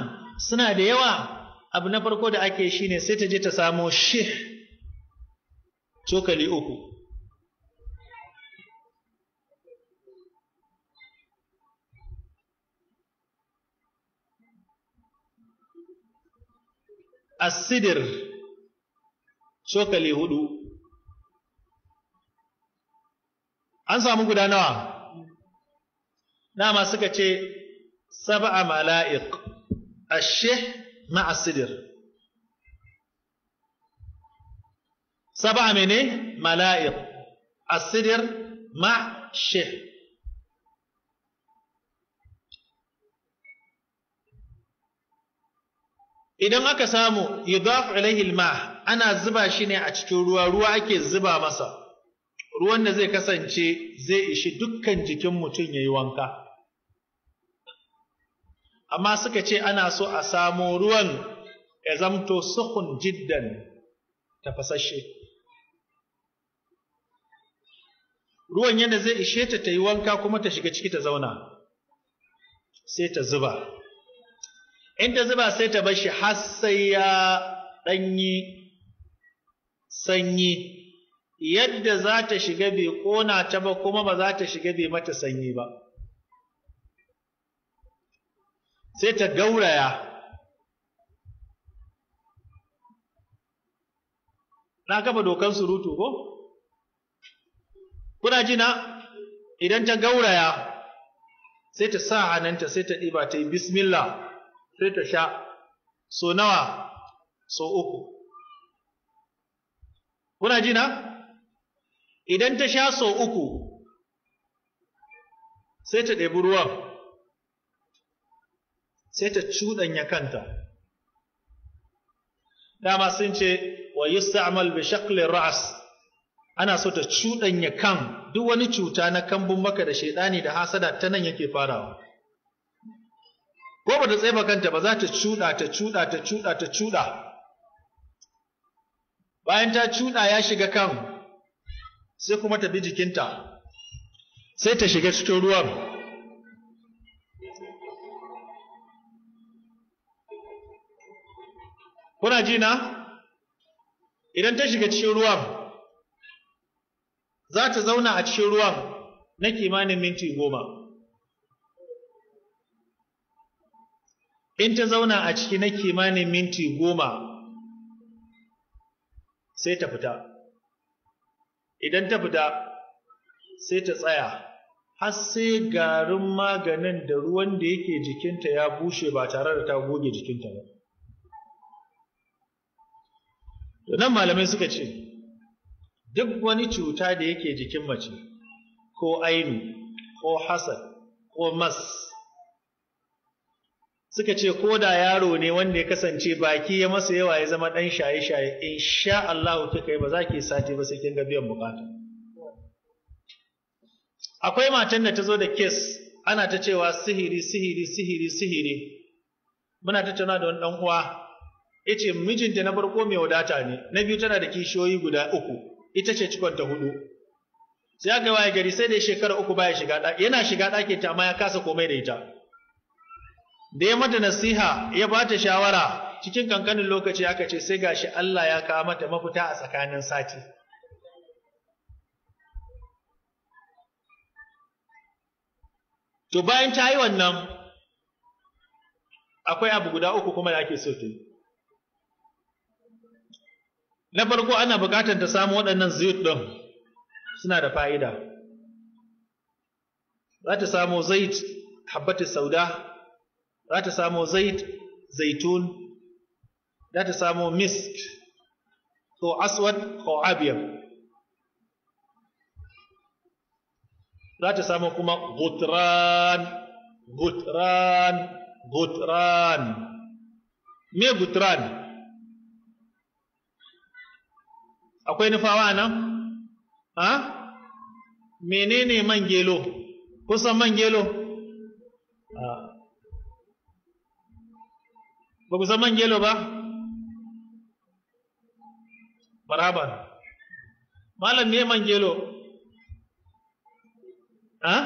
suna da yawa, abu na farko da ake shi ne sai ta je ta samo shih cokali 3. Asidir cokali 4. An samu guda nawa? Dama suka ce 7 mala'iq, ashih ma'a sidir. 7 mene? Mala'iq, asidir ma' shih. Idan aka samu yudaf ilaihi alma, ana zuba shi ne a cikin ruwa, ruwa ake zuba masa, ruwan da zai kasance zai ishi dukkan jikin mutum yayi wanka. Amma suka ce ana so a samu ruwan ya zamto sukhun jiddan, tafasashe. Ruwan yadda zai ishe ta ta yi wanka kuma ta shiga ciki ta zauna, sai ta zuba. In ta zuba sai ta bar shi har sai ya ɗanyi sanyi, yadda za ta shiga bai ƙona ta ba kuma ba za ta shiga bai mata sanyi ba. Sai ta gauraya. Na kafa dokan surutu ko? Kuna ji na? Idan ta gauraya, sai ta sa hannunta sai ta ɗiba ta yi bismillah. Sai ta sha so nawa? So 3. Kuna ji na? Idan ta sha so 3, sai ta ɗebi ruwan, sai ta cuɗanya kanta. Dama sun ce wa yusta'mal bi shaqli ra's, ana so ta cuɗanya kan, duk wani cuta na kambun baka da shaidani da hasada ta nan yake farawa. Ko ba ta tsefa kanta ba za ta cuɗa ta cuɗa ta cuɗa ta cuɗa. Bayan ta cuɗa ya shiga kan, sai kuma ta bi jikinta, sai ta shiga cikin ruwan. Kuna ji na? Idan ta shiga cikin ruwan, za ta zauna a cikin ruwan na kimanin minti 10. In ta zauna a ciki na kimanin minti 10, sai ta fita. Idan ta fita, sai ta tsaya, har sai garin maganin da ruwan da yake jikinta ya bushe ba tare da ta goge jikinta ba. Nan malamai suka ce, duk wani cuta da yake jikin mace, ko ainu, ko hasad, ko mas, suka ce ko da yaro ne wanda ya kasance baki ya masa yawa ya zama ɗan shaye-shaye, insha Allah kika yi ba za ki sati ba sai kin ga biyan bukata. Akwai matan da ta zo da kes ana ta cewa sihiri sihiri sihiri sihiri. Muna tattauna da wani ɗan uwa, yace mijinta na farko mai wadata ne, na biyu tana da kishiyoyi guda 3, ita ce cikon ta 4. Sai aka waye gari sai da shekara 3 baya shiga ɗaki, yana shiga ɗakin ta amma ya kasa komai da ita. Da ya mata nasiha ya ba ta shawara, cikin kankanin lokaci aka ce sai gashi Allah ya kawo mata mafita a tsakanin sati. To bayan ta yi wannan, akwai abu guda uku kuma da ake so ta yi. Na farko ana buƙatar ta samu waɗannan zayt ɗin suna da fa'ida. Za ta samu zayt habbatu sauda, za ta samu zayt zaitun, za ta samu misk ko aswad ko abyad, za ta samu kuma gutran. Me gutran? Akwai nufawa nan? Ha? Menene man gelo? Kusan man gelo? Ba ku san man gelo ba? Marhaban. Malam me man gelo? Ha?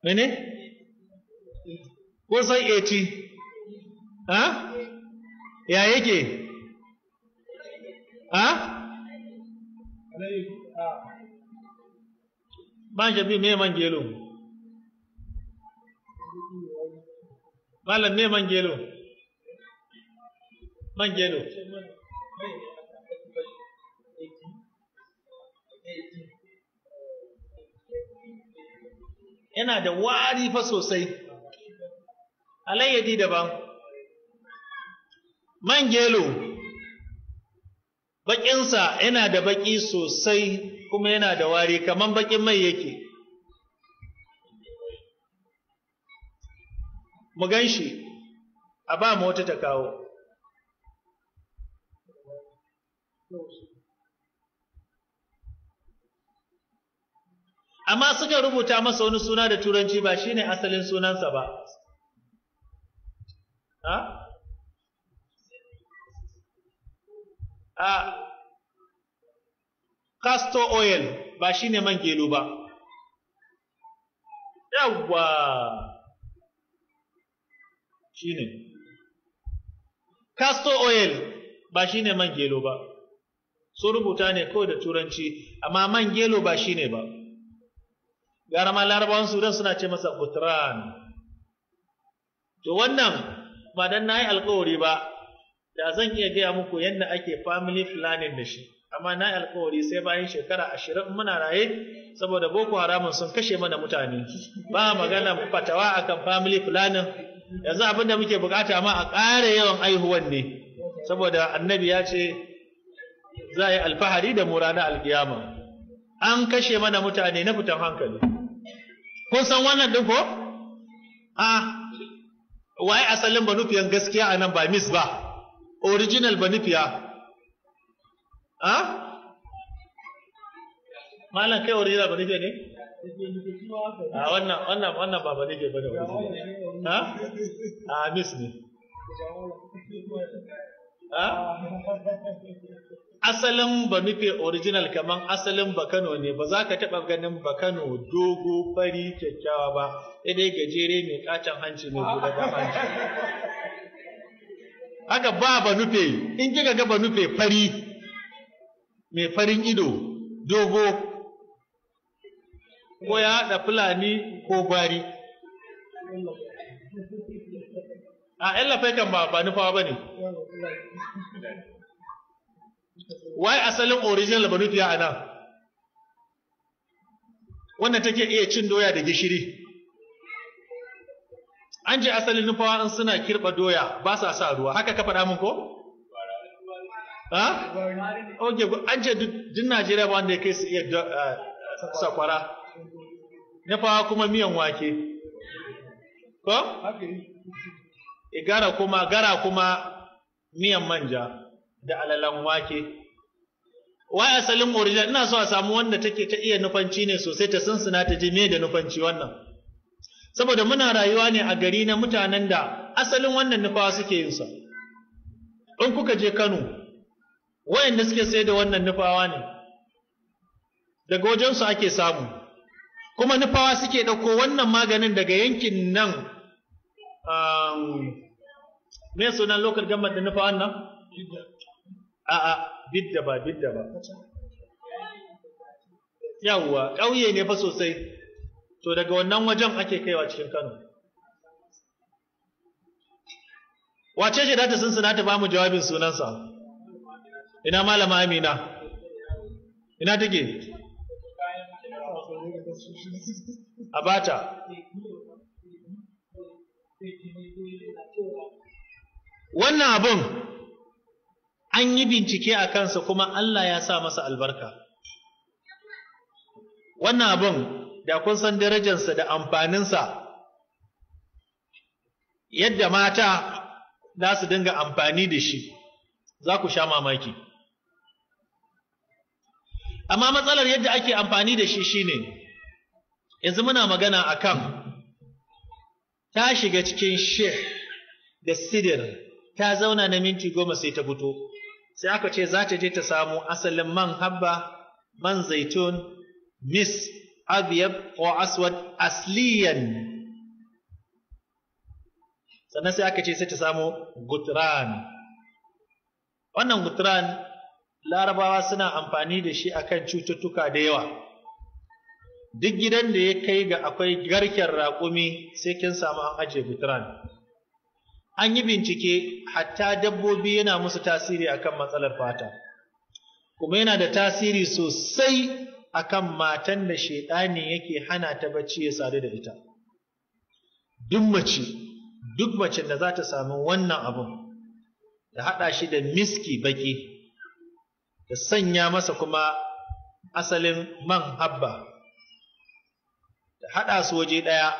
Mene? Ko sai 80? Ha? Ya yake? Ha? Man jabi me man gelo? Malam me man gelo? Man gelo. Yana da wari fa sosai. Alayyadi daban. Man gelo baƙinsa yana da baƙi sosai kuma yana da wari kaman baƙin mai yake. Mu gan shi, a ba mu wata ta kawo. Amma suka rubuta masa wani suna da turanci ba shine asalin sunansa ba. Ha? Castor oil ba shine man gelo ba. Yawwa. Shine. Castor oil ba shine man gelo ba. Sun rubuta ne kawai da turanci, amma man gelo ba shine ba. Gara ma larabawan Sudan suna ce masa gutran. To wannan ba dan nayi alƙawari ba, da zan iya gaya muku yadda ake family planning da shi, amma nayi alƙawari sai bayan shekara 20 muna raye, saboda Boko Haram sun kashe mana mutane. Ba magana fatawa akan family planning. Yanzu abin da muke bukata ma a ƙara yawan aihuwan ne, saboda annabi ya ce za a yi alfahari da mu ranar alkiyama. An kashe mana mutane na fitan hankali. Kun san wannan ɗin ko? Waye asalin banufiyan gaskiya a nan ba mis ba, original banufiya. Malam kai original banufiya ne? Wannan ba banufiya ba ne. Mis ne. Asalin banufe original kaman asalin bakano ne, ba za ka taɓa ganin bakano dogo fari kyakkyawa ba, dai gajere mai kacin hanci mai gudanar hanci. Haka ba banufe, in kika ga banufe fari mai farin ido dogo, ko ya haɗa Fulani ko gwari. ‘Yan lafai kan ba nufawa ba ne. Wai asalin original banufiya a nan, wannan take iya cin doya da gishiri. An ji asalin nufawa in suna kirɓa doya ba sa sa ruwa, haka ka faɗa min ko? Ok, an ce duk Najeriya ba wanda ya kai su iya sakwara, nufawa kuma miyan wake. Ko? Gara kuma miyan manja da alalan wake. Wai asalin original, ina so a samu wanda take ta iya nufanci ne sosai, ta sunsuna ta ji me da nufanci wannan. Saboda muna rayuwa ne a gari na mutanen da asalin wannan nufawa suke yin sa. In kuka je Kano, wayanda suke sai da wannan nufawa ne, daga wajensu ake samu. Kuma nufawa suke ɗauko wannan maganin daga yankin nan, me sunan local government da nufawan nan? Bidda ba. Yawwa, ƙauye ne fa sosai. To daga wannan wajen ake kaiwa cikin Kano. wace ce ta sunsuna ta bamu jawabin sunansa? Ina malama Amina? Ina take? A bata. Wannan abun an yi bincike a kansa kuma Allah ya sa masa albarka. Wannan abun da kun san darajarsa da amfaninsa, yadda mata za su dinga amfani da shi, za ku sha mamaki. Amma matsalar yadda ake amfani da shi shine, yanzu muna magana akan ta shiga cikin sheh da sidir, ta zauna na minti 10 sai ta fito, sai aka ce za ta je ta samu asalin man habba, man zaitun, mis, abyab ko aswad asliyan, sannan sai aka ce sai ta samu gutran. Wannan gutran larabawa suna amfani da shi akan cututtuka da yawa. Duk gidan da ya kai ga akwai garken raƙumi sai kin samu an ajiye gutran. An yi bincike hatta dabbobi yana musu tasiri akan matsalar fata, kuma yana da tasiri sosai akan matan da shaidani yake hana ta bacci ya sadu da ita. Duk mace da za ta samu wannan abun, da haɗa shi da miski baki, da sanya masa kuma asalin man habba, da haɗa su waje ɗaya,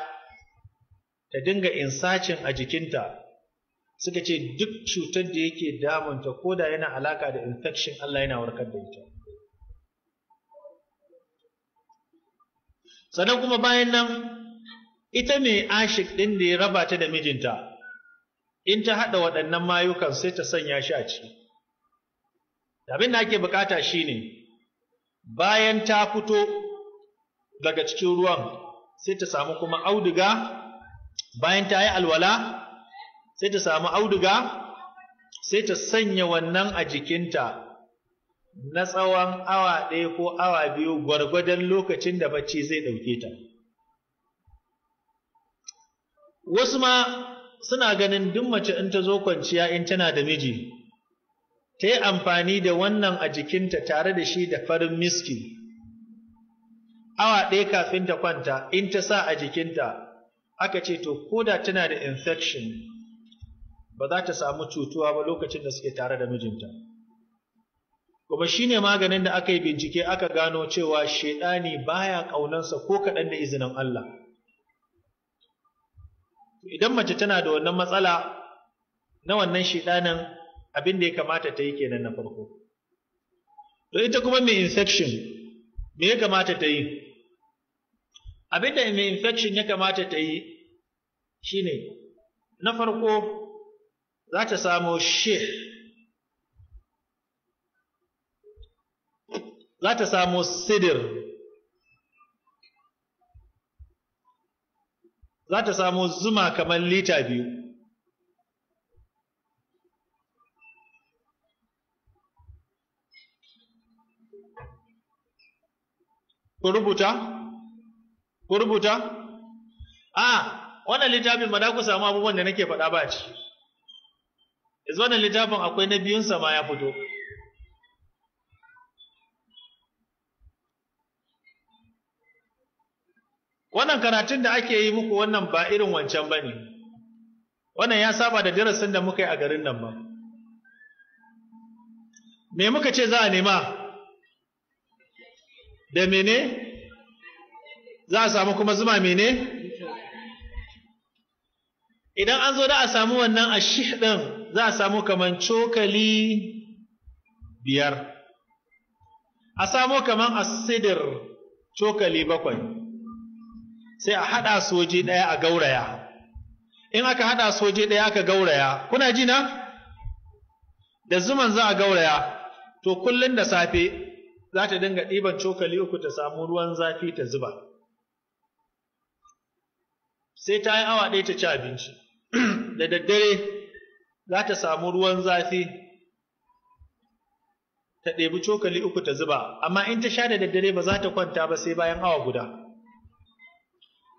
ta dinga insacin a jikinta, suka ce duk cutar da yake damunta ko da yana alaka da infection, Allah yana warkar da ita. Sannan kuma bayan nan, ita mai ashik ɗin da ya raba ta da mijinta, in ta haɗa waɗannan mayukan sai ta sanya shi a ciki. Abin da ake bukata shine, bayan ta fito daga cikin ruwan, sai ta samu kuma auduga, bayan ta yi alwala, sai ta samu auduga, sai ta sanya wannan a jikinta na tsawon awa 1 ko awa 2 gwargwadon lokacin da bacci zai ɗauke ta. Wasu ma suna ganin duk mace in ta zo kwanciya in tana da miji, ta yi amfani da wannan a jikinta tare da shi da farin miski, awa 1 kafin ta kwanta in ta sa a jikinta, aka ce to ko da tana da infection ba za ta samu cutuwa ba lokacin da suke tare da mijinta. Kuma shi ne maganin da aka yi bincike aka gano cewa shaidani baya ƙaunansa ko kaɗan da izinin Allah. Idan mace tana da wannan matsala na wannan shaidanin, abin da ya kamata ta yi kenan na farko. To ita kuma mai infection, me ya kamata ta yi? Abin da mai infection ya kamata ta yi shine, na farko za ta samo sheh, za ta samo sidir, za ta samo zuma kamar lita 2, ku rubuta? Wannan littafin ba za ku samu abubuwan da nake faɗa ba ciki. Yanzu wannan littafin akwai na biyunsa ma ya fito. Wannan karatun da ake yi muku wannan ba irin wancan ba ne. Wannan ya saba da darasin da muka yi a garin nan ba. Me muka ce za a nema? Da mene? Za a samu kuma zuma mene? Idan an zo da a samu wannan ashih ɗin, za a samu kaman cokali 5. A samu kaman asidir cokali 7. Sai a haɗa su waje ɗaya a gauraya. In aka haɗa su waje ɗaya aka gauraya, kuna ji na? Da zuman za a gauraya, to kullum da safe za ta dinga ɗiban cokali 3 ta samu ruwan zafi ta zuba. Sai ta yi awa 1 ta ci abinci. Da daddare za ta samu ruwan zafi ta ɗebi cokali 3 ta zuba, amma in ta sha da daddare ba za ta kwanta ba sai bayan awa guda.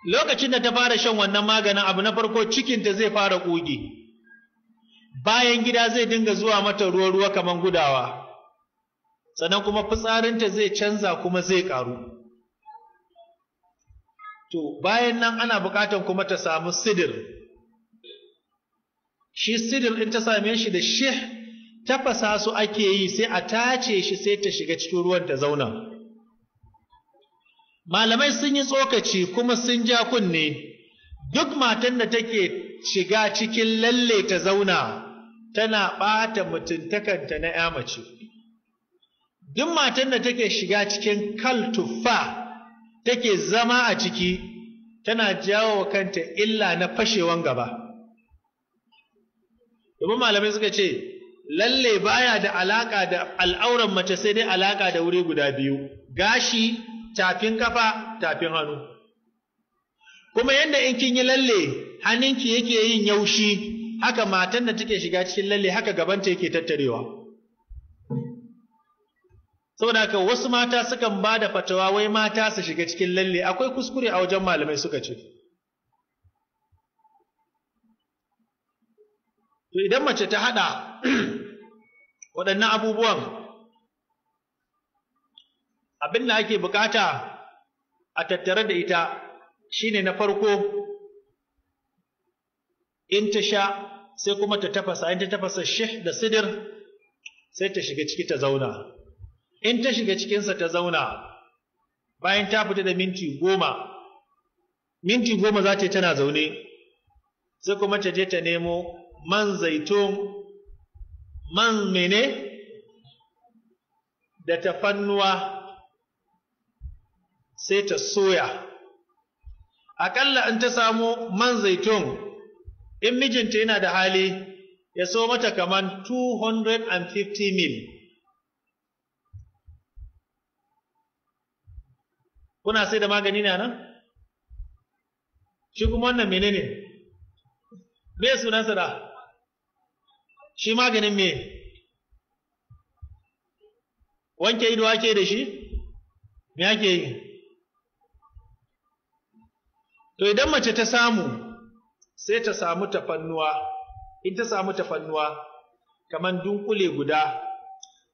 Lokacin da ta fara shan wannan maganin, abu na farko cikinta zai fara ƙugi. bayan gida zai dinga zuwa mata ruwa-ruwa kaman gudawa, sannan kuma fitsarinta zai canza kuma zai ƙaru. To, bayan nan ana buƙatar kuma ta samu sidir. Shi sidir in ta same shi da shih, tafasa su ake yi sai a tace shi sai ta shiga cikin ruwan ta zauna. Malamai sun yi tsokaci kuma sun ja kunne, duk matan da take shiga cikin lalle ta zauna, tana ɓata mutuntakanta na ‘ya mace. Duk matan da take shiga cikin kal tuffa, take zama a ciki, tana jawo wa kanta illa na fashewan gaba. Domin malamai suka ce, lalle baya da alaƙa da al'auran mace sai dai alaƙa da wuri guda biyu, gashi, tafin kafa, tafin hannu. Kuma yadda in kin yi lalle, hannunki yake yin yaushi, haka matan da take shiga cikin lalle haka gabanta yake tattarewa. Saboda haka wasu mata sukan ba da fatawa wai mata su shiga cikin lalle, akwai kuskure a wajen malamai suka ce. To idan mace ta haɗa waɗannan abubuwan, abin da ake bukata a tattare da ita shine na farko, in ta sha sai kuma ta tafasa, in ta tafasa shih da sidir sai ta shiga ciki ta zauna. In ta shiga cikinsa ta zauna, bayan ta fita da minti goma za ta yi tana zaune, sai kuma ta je ta nemo man zaitun, man mene da tafannuwa sai ta soya. Aƙalla in ta samu man zaitun, in mijinta yana da hali, ya so mata kaman 250 mil. Kuna sai da magani na nan? Shi kuma wannan menene? Me sunansa da? Shi maganin me? Wanke ido ake da shi? Me ake yi? To idan mace ta samu, sai ta samu tafannuwa, in ta samu tafannuwa, kaman dunkule guda,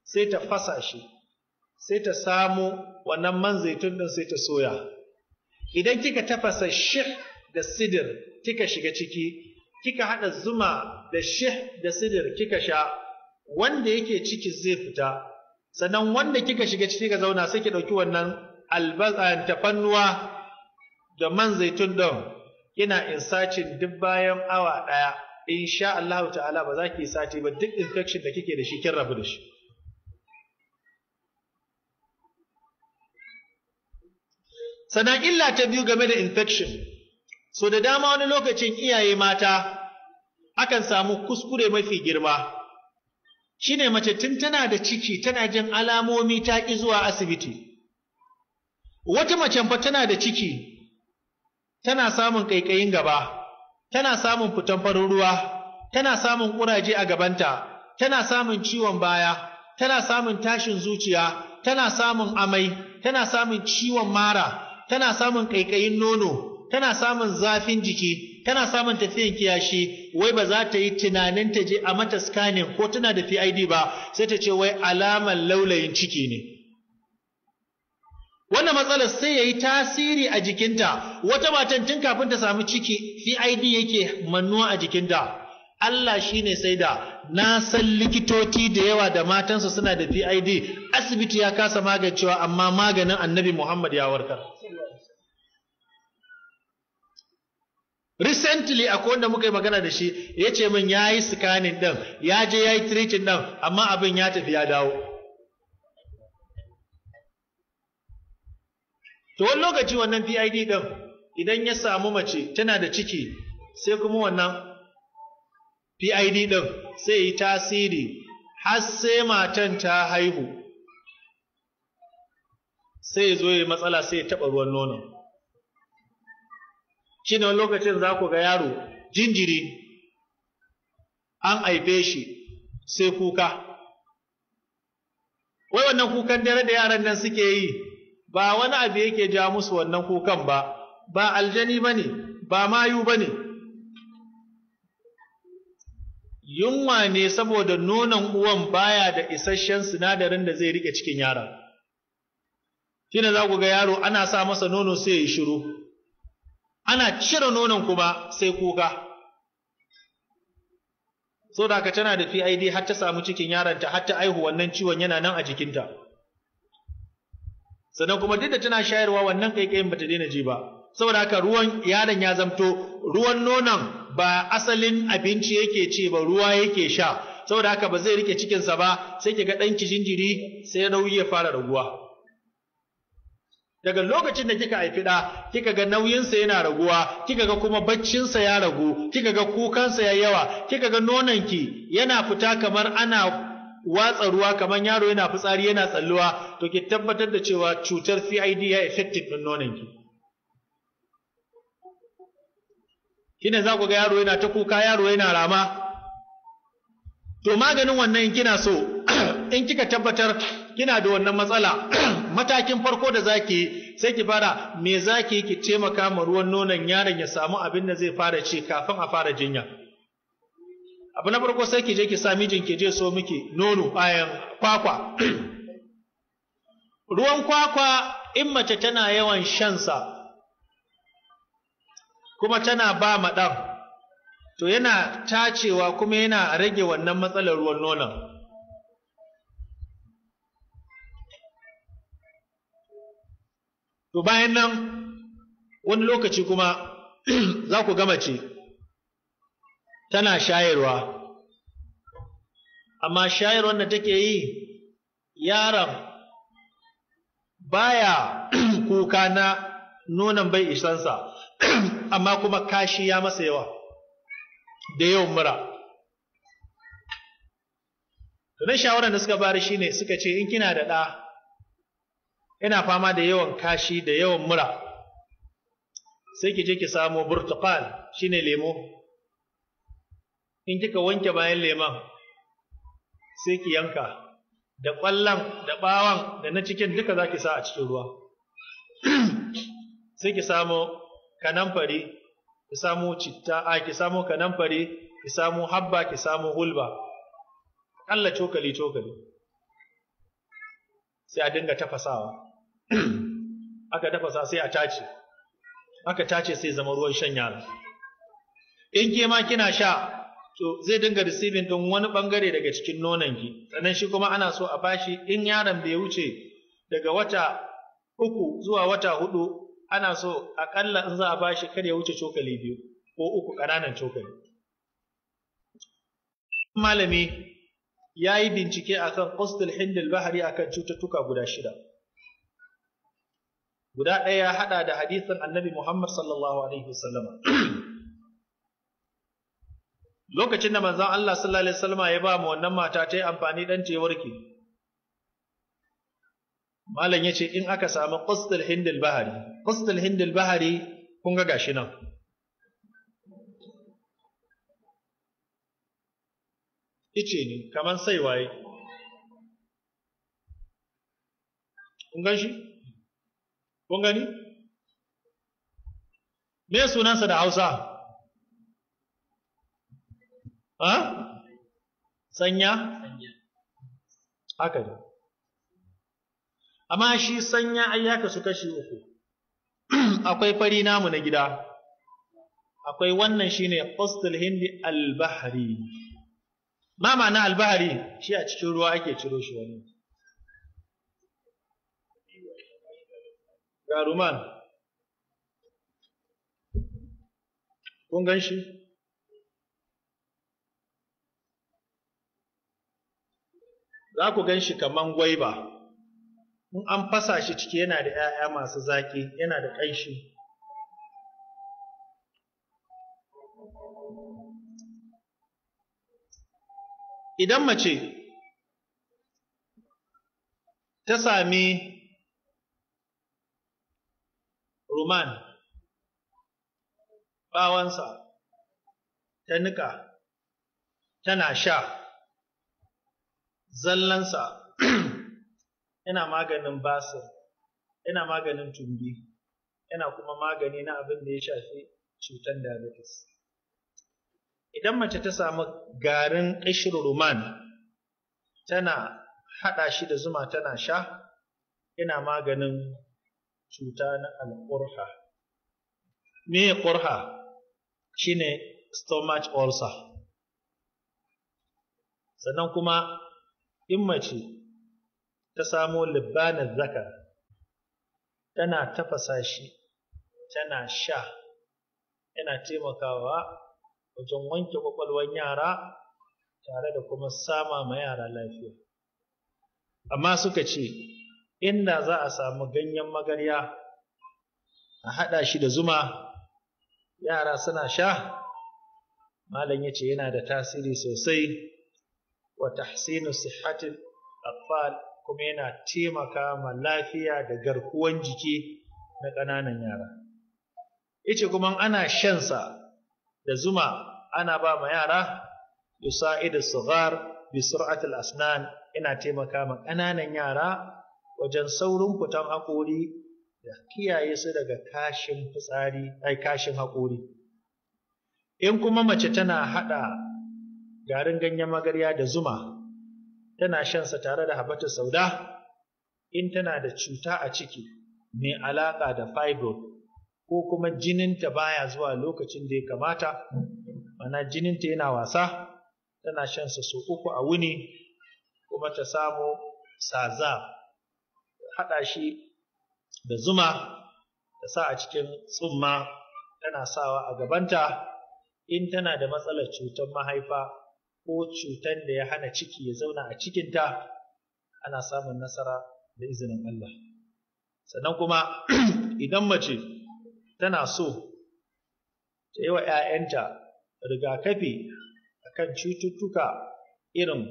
sai ta fasa shi, sai ta samu wannan man zaitun ɗin sai ta soya. Idan kika tafasa shih da sidir, kika shiga ciki, kika haɗa zuma da shih da sidir kika sha, wanda yake ciki zai fita, sannan wanda kika shiga ciki ka zauna sai ki ɗauki wannan tafannuwa da man zaitun ɗin, kina insacin duk bayan awa ɗaya, insha Allah ta'ala ba za ki yi sati ba, duk infection da kike da shi kin rabu da shi. Sannan illa ta biyu game da infection, so da dama wani lokacin iyaye mata akan samu kuskure mafi girma, shine mace tun tana da ciki tana jin alamomi ta ƙi zuwa asibiti. Wata macen fa tana da ciki, tana samun ƙaiƙayin gaba, tana samun fitan farin ruwa, tana samun ƙuraje a gabanta, tana samun ciwon baya, tana samun tashin zuciya, tana samun amai, tana samun ciwon mara, tana samun ƙaiƙayin nono, tana samun zafin jiki, tana samun tafiyan kiyashi, wai ba za ta yi tunanin ta je a mata scanning ko tana da PID ba, sai ta ce wai alaman laulayin ciki ne. Wannan matsalar sai ya yi tasiri a jikinta, wata matan tun kafin ta samu ciki PID yake mannuwa a jikinta. Allah shi ne sai da na san likitoci da yawa da matansu suna da PID, asibiti ya kasa magancewa amma maganin Annabi Muhammad ya warkar. Recently akwai wanda muka yi magana da shi, ya ce min ya yi scanning ɗin, ya je ya yi treating ɗin, amma abin ya tafi ya dawo. To wani lokaci wannan PID ɗin idan ya samu mace tana da ciki, sai kuma wannan PID ɗin sai yi tasiri har sai matan ta haihu, sai ya zo ya matsala sai ya taɓa ruwan nonon. Shi ne wani lokacin za ku ga yaro jinjiri an haife shi sai kuka. Wai wannan kukan dare da yaran nan suke yi, ba wani abu yake ja musu wannan kukan ba, ba aljani ba ne, ba mayu ba ne. yunwa ne saboda nonon uwan baya da isasshen sinadarin da zai rike cikin yaron. Shine za ku ga yaro ana sa masa nono sai ya yi shiru, ana cire nonon kuma sai kuka. So da haka tana da PID har ta samu cikin yaronta har ta aihu, wannan ciwon yana nan a jikinta. Sannan kuma duk da tana shayarwa wannan kaikayin bata daina ji ba. Saboda haka ruwan yaron ya zamto ruwan nonon ba asalin abinci yake ci ba, ruwa yake sha. Saboda haka ba zai rike cikinsa ba, sai kiga ɗan jinjiri sai nauyi ya fara raguwa. Daga lokacin da kika haifi ɗa, kika ga nauyinsa yana raguwa, kika ga kuma baccinsa ya ragu, kika ga kukansa ya yawa, kika ga nononki yana fita kamar ana watsa ruwa, kamar yaro yana fitsari yana tsalluwa, to ki tabbatar da cewa cutar PID ya effective ɗin nononki. Kina za ku ga yaro yana ta kuka, yaro yana rama. To maganin wannan in kina so, in kika tabbatar kina da wannan matsala, matakin farko da zaki sai ki fara me zaki ki taimaka ma ruwan nonon yaron ya samu abin da zai fara ci kafin a fara jinya. Abu na farko sai ki je ki sa mijin ki je so miki nono ayan kwakwa. Ruwan kwakwa in mace tana yawan shan sa kuma tana ba ma ɗan, to yana tacewa kuma yana rage wannan matsalar ruwan nonon. To bayan nan wani lokaci kuma za ku ga mace tana shayarwa, amma shayarwar da take yi yaron baya kuka na nonon bai isansa, amma kuma kashi ya masa yawa da yawan mura. To nan shawaran da suka bari shine suka ce in kina da ɗa yana fama da yawan kashi da yawan mura, sai ki je ki samo burtukal, shine lemo. In kika wanke bayan lemon sai ki yanka da ƙwallon da ɓawon da na cikin duka za ki sa a cikin ruwa. Sai ki samo kanamfari, ki samo citta, ki samo kanamfari, ki samo habba, ki samo hulba, ƙalla cokali sai a dinga tafasawa. Aka tafasa sai a tace, aka tace sai zama ruwan shan yara. In ke ma kina sha, to zai dinga receiving ɗin wani ɓangare daga cikin nononki, sannan shi kuma ana so a bashi in yaron bai wuce daga wata 3 zuwa wata 4, ana so aƙalla in za a bashi kar ya wuce cokali 2 ko 3 ƙananan cokali. Malami ya yi bincike akan qustul hindil bahari akan cututtuka guda 6. Guda ɗaya ya haɗa da hadisin Annabi Muhammad sallallahu alaihi wasallam. Lokacin da manzon Allah sallallahu alaihi wasallam ya ba mu wannan mata ta yi amfani dan ta warke. Malam yace in aka samu qustul hindil bahari. Qustul hindil bahari kun ga gashi nan. Ice ne kaman sai waye. Kun gan shi? Kun gani? Me sunansa da Hausa? Ha? Sanya? Haka ne. Amma shi sanya ai ya kasu kashi 3. Akwai fari namu na gida. Akwai wannan shine qustul hindi al-bahri. Ma ma'ana al-bahri? Shi a cikin ruwa ake ciro shi wannan. Garuman. Kun gan shi? Za ku gan shi kaman gwaiba. In an fasa shi ciki yana da ‘ya'ya masu zaƙi, yana da ƙanshi. Idan mace ta sami ruman, ɓawansa, ta niƙa, tana sha, zallansa, yana maganin basir, yana maganin tumbi, yana kuma magani na abin da ya shafi cutar diabetes. idan mace ta samu garin qishr ruman tana hada shi da zuma tana sha, yana maganin cuta na al-qurha. Me qurha? Shine stomach ulcer. Sannan kuma in mace ta samo libbanin zakar tana tafasa shi tana sha, yana taimakawa wajen wanke kwakwalwan yara tare da kuma sama ma yara lafiya. Amma suka ce inda za a samu ganyen magarya a haɗa shi da zuma yara suna sha, malam yace yana da tasiri sosai wa tahsinu sihhatil atfal, kuma yana taimaka ma lafiya da garkuwan jiki na ƙananan yara. Yace kuma ana shan sa da zuma ana ba ma yara yusa'idu sighar bi sur'atil asnan, yana taimaka ma ƙananan yara wajen saurin fitan haƙori da kiyaye su daga kashin fitsari kashin haƙori. In kuma mace tana haɗa garin ganyen magarya da zuma tana shan sa tare da habatu sauda, in tana da cuta a ciki mai alaƙa da fibroid ko kuma jininta baya zuwa lokacin da ya kamata, mana jininta yana wasa, tana shan sa sau 3 a wuni, kuma ta samu saza haɗa shi da zuma ta sa a cikin tsumma tana sawa a gabanta. In tana da matsalar cutar mahaifa ko cutar da ya hana ciki ya zauna a cikinta, ana samun nasara da izinin Allah. Sannan kuma idan mace tana so ta yi wa ‘ya'yanta rigakafi akan cututtuka irin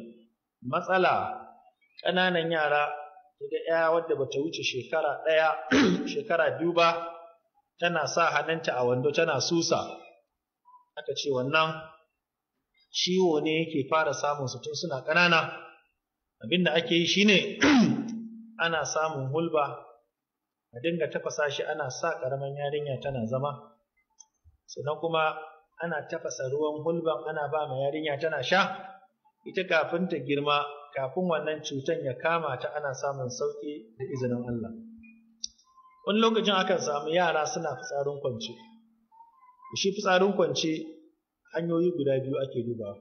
matsala ƙananan yara, daga ‘ya wadda bata wuce shekara 1 shekara 2 ba tana sa hannunta a wando tana susa, aka ce wannan ciwo ne yake fara samun su tun suna ƙanana. Abinda ake yi shine ana samun hulba a dinga tafasa shi, ana sa ƙaramin yarinya tana zama, sannan kuma ana tafasa ruwan hulban ana ba ma yarinya tana sha. Ita kafin ta girma, kafin wannan cutan ya kama ta, ana samun sauƙi da izinin Allah. Wani lokacin akan samu yara suna fitsarin kwance. Shi fitsarin kwance hanyoyi guda biyu ake dubawa.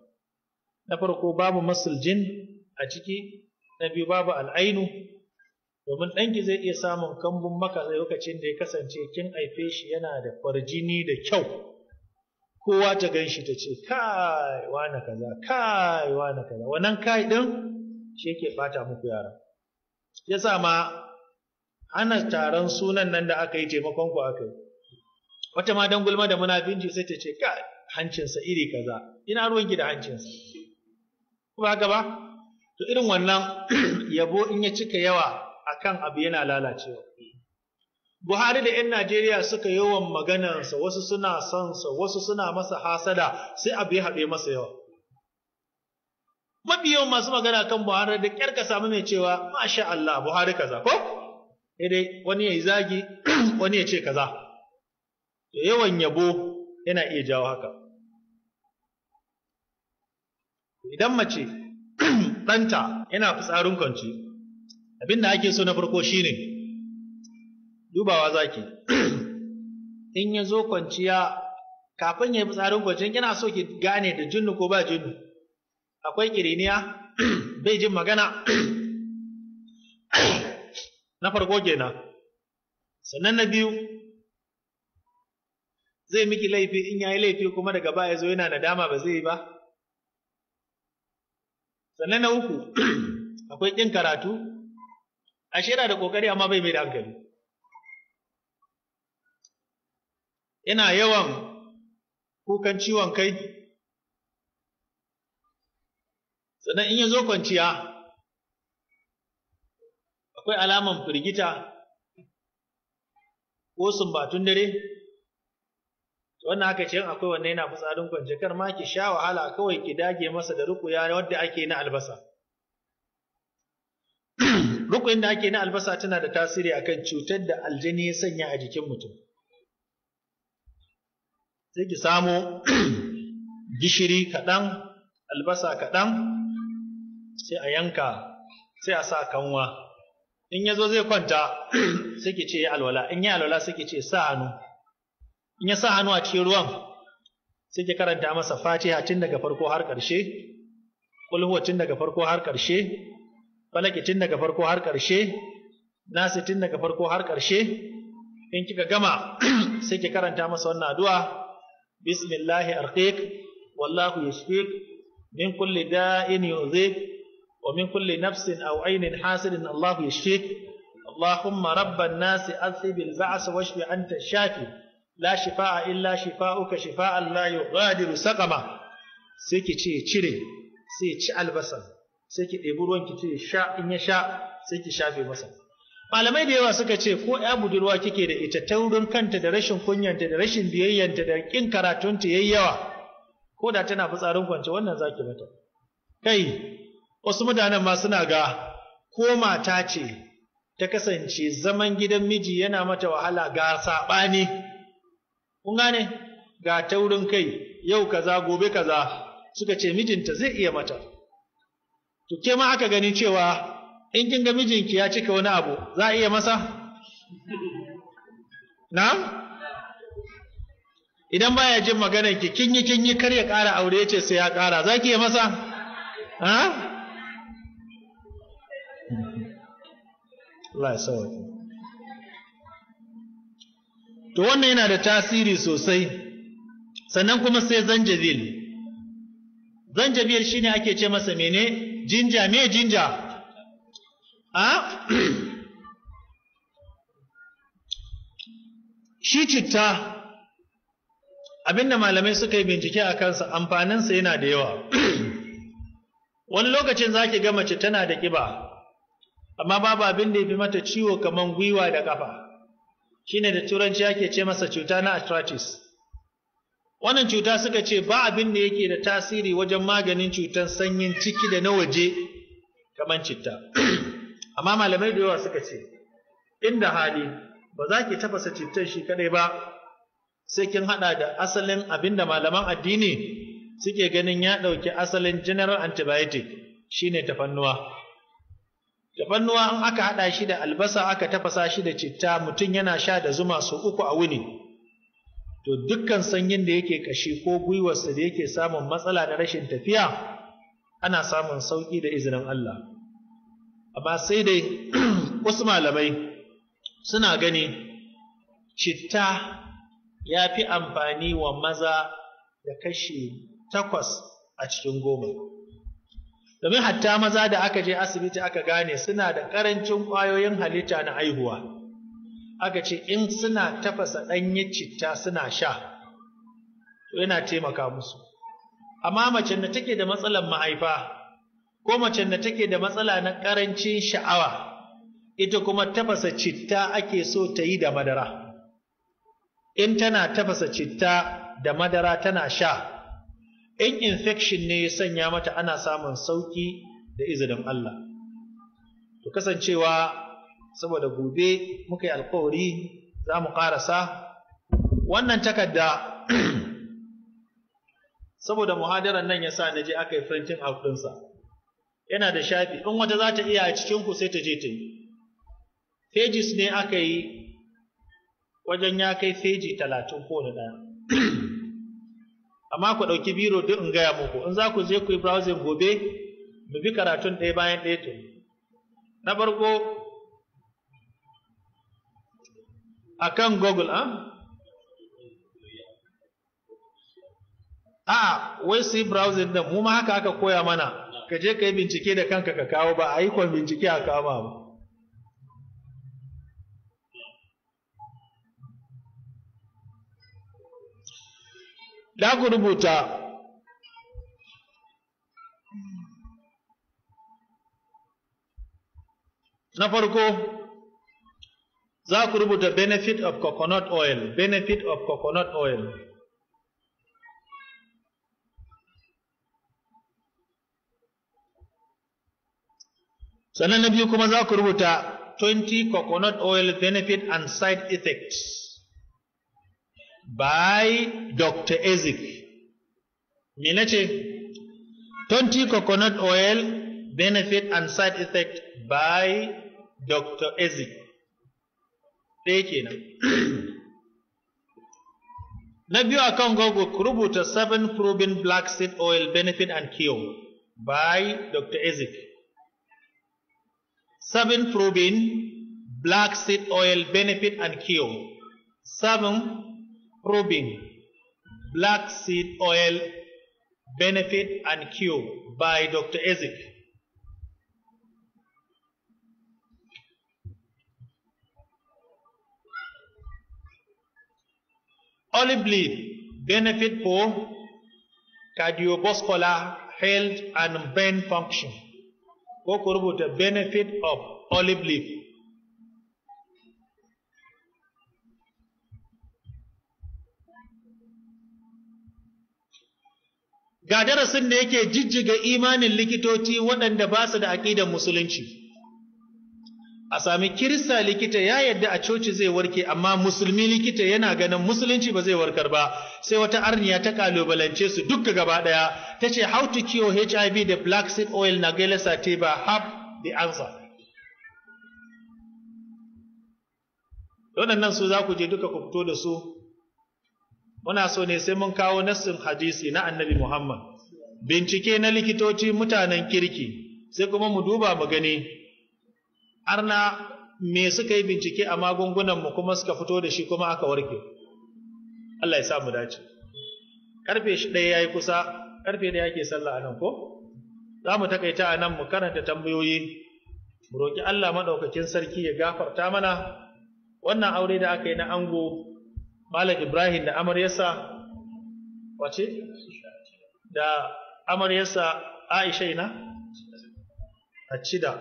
Na farko babu masul jin a ciki, na biyu babu al'ainu, domin ɗanki zai iya samun kambun maka lokacin da ya kasance kin haife shi yana da kwarjini da kyau, kowa ta gan shi ta ce kai wane kaza, kai wane kaza. Wannan kai ɗin shi yake ɓata muku yara. Yasa ma ana taron sunan nan da aka yi taimakon ku aka yi, wata ma dan gulma da munafinci sai ta ce kai hancinsa iri kaza, ina ruwanki da hancinsa, ba haka ba? To irin wannan yabo in ya cika yawa akan abu yana lalacewa. Buhari da 'yan Najeriya suka yawan maganarsa, wasu suna son sa, wasu suna masa hasada, sai abu ya haɗe masa yawa. Mafi yawan masu magana kan Buhari da ƙyar ka samu mai cewa masha Allah Buhari kaza ko? Dai wani ya yi zagi, wani ya ce kaza. Yawan yabo yana iya jawo haka. Idan mace ɗanta yana fitsarin kwance, abin da ake so na farko shine dubawa zaki. In ya zo kwanciya, kafin ya yi fitsarin kwanciya, kina so ki gane da jinnu ko ba jinnu, akwai kiriniya, bai jin magana, na farko kenan. Sannan na biyu, zai miki laifi, in yayi laifi kuma daga baya zo yana nadama ba zai yi ba. Sannan na uku, akwai ƙin karatu, ashe yana da ƙoƙari amma bai mai da hankali. Yana yawan kukan ciwon kai, sannan in ya zo kwanciya, akwai alaman firgita ko sumbatun dare. Wannan haka ce akwai wanne yana fitsarin kwance, kar ma ki sha wahala, kawai ki dage masa da rukuya wadda ake na albasa. Rukuyin da ake na albasa tana da tasiri akan cutar da aljani ya sanya a jikin mutum. Sai ki samo gishiri kaɗan, albasa kaɗan, sai a yanka, sai a sa kanwa. In ya zo zai kwanta, sai ki ce ya alwala, in ya alwala sai ki ce sa hannu. In ya sa hannu a cikin ruwan, sai ki karanta masa Fatiha tun daga farko har ƙarshe, Qul huwa tun daga farko har ƙarshe, Falaki tun daga farko har ƙarshe, Nasi tun daga farko har ƙarshe. In kika gama, sai ki karanta masa wannan addu'a, Bismillahi arqiq, wallahu yashfik, min kulli da'in yu'zik, wa min kulli nafsin aw aynin hasidin Allahu yashfik, Allahumma rabban nasi adhibil ba'sa washfi anta shafi. La shifa'a illa shifa'uka shifa'an la yughadiru saqama. Sai ki ce cire, sai ci albasa, sai ki ɗebi ruwan ki ce sha, in ya sha sai ki shafe masa. Malamai da yawa suka ce ko ya budurwa kike da ita, taurin kanta da rashin kunyanta da rashin biyayyanta da kin karatunta yayi yawa, ko da tana fitsarin kwance wannan zaki mata. Kai wasu mutanen ma suna ga ko mata ce ta kasance zaman gidan miji yana mata wahala ga saɓani. Kun gane? Ga taurin kai, yau kaza, gobe kaza, suka ce mijinta zai iya mata. To ke ma aka gani cewa in kin ga mijinki ya cika wani abu, za a iya masa? Na'am? Idan baya jin maganar ki, kin yi kar ya ƙara aure yace sai ya ƙara, za ki iya masa? Ha? Allah ya sauke. To wannan yana da tasiri sosai. Sannan kuma sai zanjabil. Zanjabil shine ake ce masa mene? Jinja, me jinja? Shi citta, abinda malamai suka yi bincike a kansa, amfaninsa yana da yawa. Wani lokacin za ki ga mace tana da ƙiba, amma babu abin da ya fi mata ciwo kamar gwiwa da ƙafa. Shi ne da turanci ake ce masa cuta na arthritis. Wannan cuta suka ce ba abin da yake da tasiri wajen maganin cutar sanyin ciki da na waje kamar citta. Amma malamai da yawa suka ce, inda hali ba za ki tafasa cittar shi kadai ba, sai kin haɗa da asalin abin da malaman addini suke ganin ya ɗauki asalin general antibiotic, shine tafannuwa. Tafannuwa in aka haɗa shi da albasa aka tafasa shi da citta, mutum yana sha da zuma sau 3 a wuni, to dukkan sanyin da yake kashi ko gwiwarsa da yake samun matsala na rashin tafiya, ana samun sauƙi da izinin Allah. Amma sai dai wasu malamai suna gani citta ya fi amfani wa maza da kashi 8 a cikin 10. Domin hatta maza da aka je asibiti aka gane suna da ƙarancin ƙwayoyin halitta na aihuwa, aka ce in suna tafasa ɗanyen citta suna sha, to yana taimaka musu. Amma macen da take da matsalar mahaifa, ko macen da take da matsala na ƙarancin sha'awa, ita kuma tafasa citta ake so ta yi da madara. In tana tafasa citta da madara tana sha, in infection ne ya sanya mata ana samun sauki da izinin Allah. To kasancewa saboda gobe muka yi alkawari za mu ƙarasa wannan takarda saboda muhadarar nan ya sa na je aka yi printing out ɗinsa. Yana da shafi, in wata za ta iya a cikinku sai ta je ta yi. Pages ne aka yi wajen ya kai feji 30 kowane ɗaya. Amma ku ɗauki biro duk in gaya muku, in za ku je ku yi browsing gobe, mu bi karatun ɗaya bayan ɗaya to. Na farko, a kan Google, wai su yi browsing ɗin, mu ma haka aka koya mana, ka je ka yi bincike da kanka ka kawo ba, a yi kwan bincike a kawo ba. Da ku rubuta na farko za ku rubuta benefit of coconut oil, benefit of coconut oil. Sannan na biyu kuma za ku rubuta 20 coconut oil benefit and side effects by Dr. Ezik. Me nace? 20 coconut oil benefit and side effect by Dr. Ezi. Ɗaya kenan. Na biyu akan Google ku rubuta 7 proven black seed oil benefit and cure by Dr. Ezi. 7 proven black seed oil benefit and cure. 7 proven black seed oil benefit and cure by Dr. Ezek. Olive leaf benefit for cardiovascular health and brain function. Ko ku rubuta benefit of olive leaf. Ga darasin da yake jijjiga imanin likitoci waɗanda ba su da aƙidar musulunci. A sami kirista likita ya yadda a coci zai warke, amma musulmi likita yana ganin musulunci ba zai warkar ba, sai wata arniya ta kalubalance su duka gaba ɗaya, ta ce how to cure HIV da black seed oil na Gaila Sativa have the answer. Waɗannan su za ku je duka ku fito da su. Muna so ne sai mun kawo nassin hadisi na Annabi Muhammad, bincike na likitoci mutanen kirki, sai kuma mu duba mu gani arna me suka yi bincike a magungunanmu kuma suka fito da shi kuma aka warke. Allah ya sa mu dace. Karfe 1 yayi kusa, karfe 1 yake sallah anan ko? Za mu takaita anan mu karanta tambayoyi, mu roki Allah madaukakin sarki ya gafarta mana wannan aure da aka yi na ango Malam Ibrahim da amaryarsa wace? Da amaryarsa Aisha ina? A cida.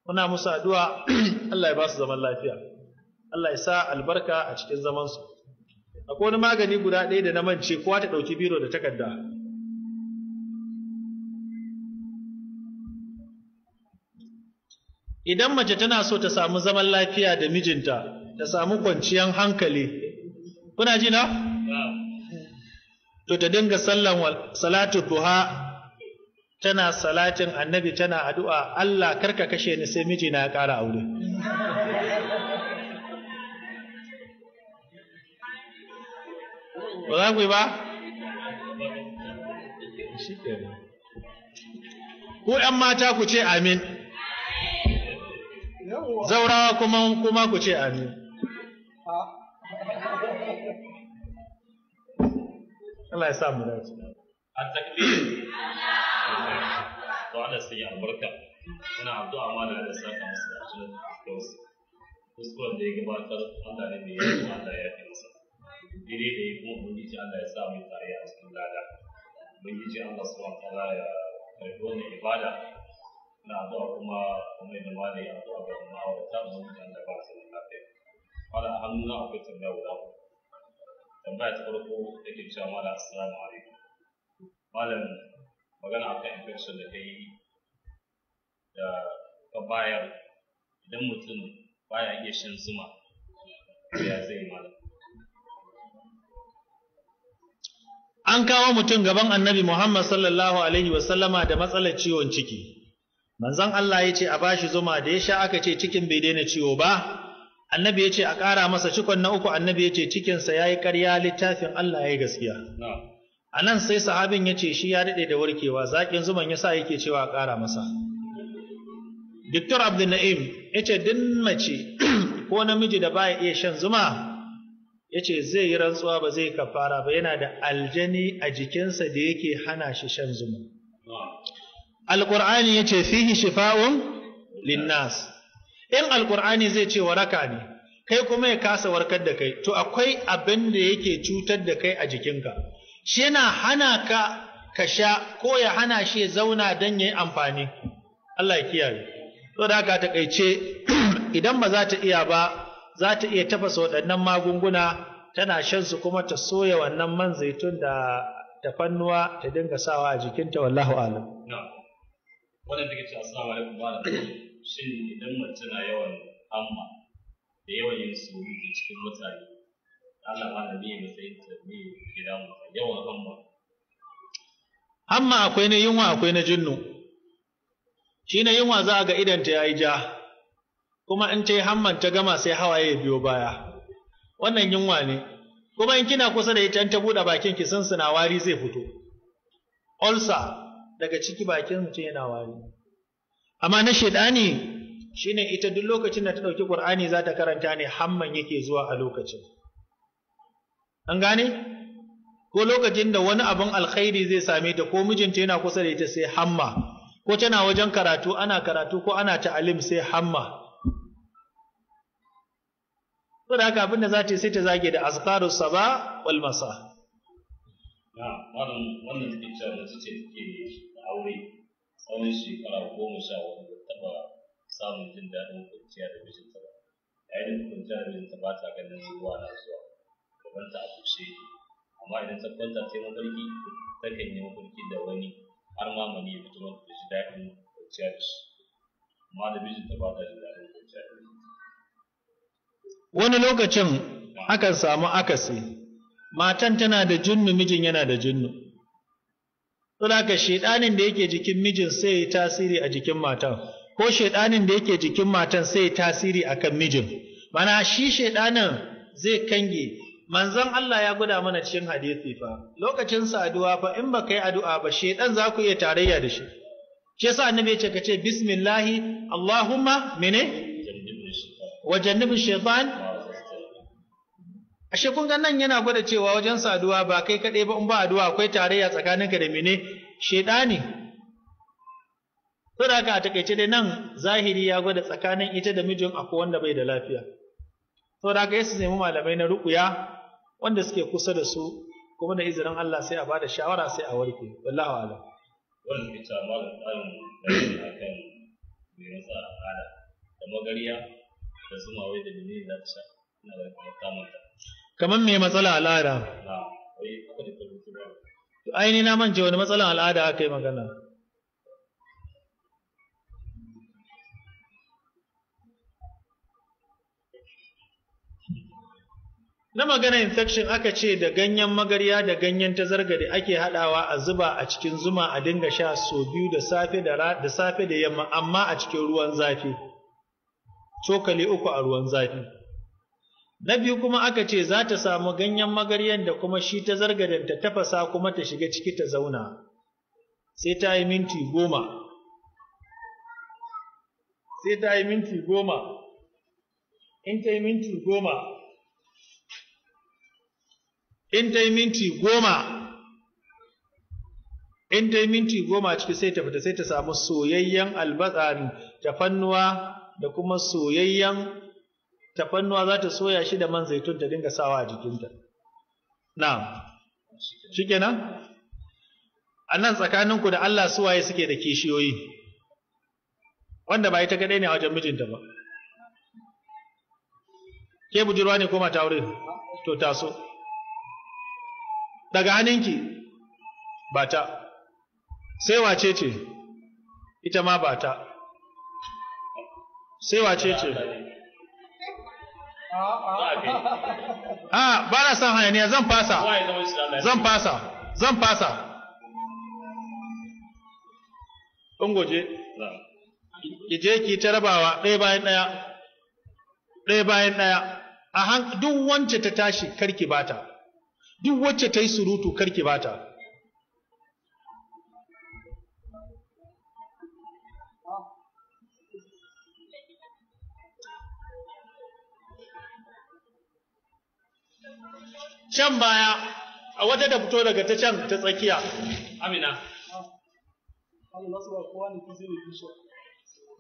Muna musu addu'a Allah ya ba su zaman lafiya. Allah ya sa albarka a cikin zamansu. Akwai wani magani guda ɗaya da na mance, kowa ta ɗauki biro da takarda. Idan mace tana so ta samu zaman lafiya da mijinta, ta samu kwanciyar hankali, kuna ji na? To ta dinga salatu duha, tana salatin annabi, tana addu'a, Allah karka kashe ni sai mijina ya ƙara aure. Ba za ku yi ba? Ku ‘yan mata ku ce amin, zaurawa kuma ku ce amin. Allah ya sa mu dace. At-takbir. To Allah sai ya albarka. Ina addu'a ma da saka masa da cikin kuskuren da ya gabatar, Allah ne mai yi, Allah ya yi masa. Dire da ya kuma ubangiji Allah ya sa mu tare a cikin lada. Ubangiji Allah subhanahu wa ta'ala ya karbi wannan ibada. Ina addu'a kuma da malai addu'a ga ma'aurata, ubangiji Allah ba su lafiya. Wala hannuna akwai tambaya guda uku. Tambaya ta farko take cewa mala assalamu alaikum. Malam, magana akan infection da kai da ka bayar, idan mutum baya iya shan zuma, ya zai malam? An kawo mutum gaban Annabi Muhammad sallallahu alaihi wasallama da matsalar ciwon ciki. Manzon Allah ya ce a bashi zuma, da ya sha aka ce cikin bai daina ciwo ba. Annabi ya ce a ƙara masa cikon na uku, annabi ya ce cikinsa ya yi ƙarya, littafin Allah ya yi gaskiya. A nan sai sahabin ya ce shi ya daɗe da warkewa, zaƙin zuman ya sa yake cewa a ƙara masa. Dr. Abdul Na'im ya ce din mace ko namiji da baya iya shan zuma, ya ce zai yi rantsuwa ba zai kafara ba, yana da aljani a jikinsa da yake hana shi shan zuma. Alƙur'ani ya ce fihi shifa'un linnas. In Alƙur'ani zai ce waraka ne, kai kuma ya kasa warkar da kai, to akwai abin da yake cutar da kai a jikinka. Shi yana hana ka sha, ko ya hana shi ya zauna don ya yi amfani. Allah ya kiyaye. To da haka taƙaice, idan ba za ta iya ba, za ta iya tafasa waɗannan magunguna, tana shan su kuma ta soya wannan man zaitun da tafannuwa ta dinga sawa a jikinta, wallahu a'lam. Wannan take cewa assalamu alaikum malam. Shin idan mace na yawan amma da yawan yin surutu cikin mutane, Allah ma da ne matsayin ta ne ke damu yawan amma? hamma akwai na yunwa akwai na jinnu. Shi na yunwa za a ga idanta ya yi ja, kuma in ta yi hamman ta gama sai hawaye ya biyo baya. Wannan yunwa ne, kuma in kina kusa da ita ta buɗe bakin ki suna wari zai fito. Ulcer daga ciki bakin mutum yana wari. Amma na shaidani shine ita duk lokacin da ta ɗauki Qur'ani za ta karanta ne hamman yake zuwa a lokacin. An gane? Ko lokacin da wani abin alkhairi zai same ta ko mijinta yana kusa da ita sai hamma, ko tana wajen karatu ana karatu ko ana ta'alim sai hamma. To da haka abinda za ta yi sai ta zage da azkarus saba wal masa. Wannan take cewa mace ce take da aure tsawon shekara 10 wanda taɓa samun jin daɗin kwanciya da mijinta ba. Yayin da kwanciya da mijinta ba ta ganin ruwa na zuwa, gabanta a bushe. Amma idan ta kwanta sai mafarki, takan yi mafarki da wani har ma mani ya fito mata da shi daɗin kwanciya da shi. Amma da mijinta ba ta jin daɗin kwanciya da mijinta. Wani lokacin akan samu akasi, matan tana da junnu mijin yana da junnu. Saboda haka shedanin da yake jikin mijin sai ya tasiri a jikin matan, ko shedanin da yake jikin matan sai ya tasiri akan mijin. Mana shi shedanin zai kange. Manzon Allah ya gwada mana cikin hadisi fa, lokacin saduwa fa in baka yi addu'a ba shedan za ku iya tarayya da shi. Shi yasa annabi ya ce ka ce bismillahi Allahumma mene? Wa jannibi shaitan. Ashe kun ga nan yana gwada cewa wajen saduwa ba kai kaɗai ba in ba addu'a akwai tarayya tsakaninka da mene? Shaitani. To da haka a takaice dai nan zahiri ya gwada tsakanin ita da mijin akwai wanda bai da lafiya. To da haka yasu nemi malamai na ruqya wanda suke kusa da su kuma da izinin Allah sai a bada shawara sai a warke. Wallahu a'lam. Wannan ita malam tsarin akan me yasa al'ada da magariya da zuma wai da menene za ta sha ina da kamata. Kamar me matsala al'ada? Na, wai aka da rubutu ba. To aini na mance wani matsalan al'ada aka yi magana. Na magana infection aka ce da ganyen magarya da ganyen tazargade ake haɗawa a zuba a cikin zuma a dinga sha so biyu da safe da yamma amma a cikin ruwan zafi. Cokali 3 a ruwan zafi. Na biyu kuma aka ce za ta samu ganyen magaryan da kuma shi tazargaden ta tafasa kuma ta shiga ciki ta zauna. Sai ta yi minti 10. Sai ta yi minti 10. In ta yi minti 10. In ta yi minti 10, in ta yi minti 10 ciki sai ta fita sai ta samu soyayyen albasa tafannuwa da kuma soyayyen tafannuwa za ta soya shi da man zaitun ta dinga sawa a jikinta. Na'am. Shikenan? Annan tsakaninku da Allah suwaye suke da kishiyoyi? Wanda ba ita kadai ne a wajen mijinta ba. Ke budurwa ne ko mata aure? To taso. Daga hannunki ba ta, sai wace ce, ita ma ba ta, sai wace ce, ba na son hayaniya zan fasa, goje, ki je ki ta rabawa ɗaya bayan ɗaya, duk wance ta tashi karki bata. Duk wacce ta yi surutu karki bata. Can baya, a wata da fito daga ta can ta tsakiya. Amina.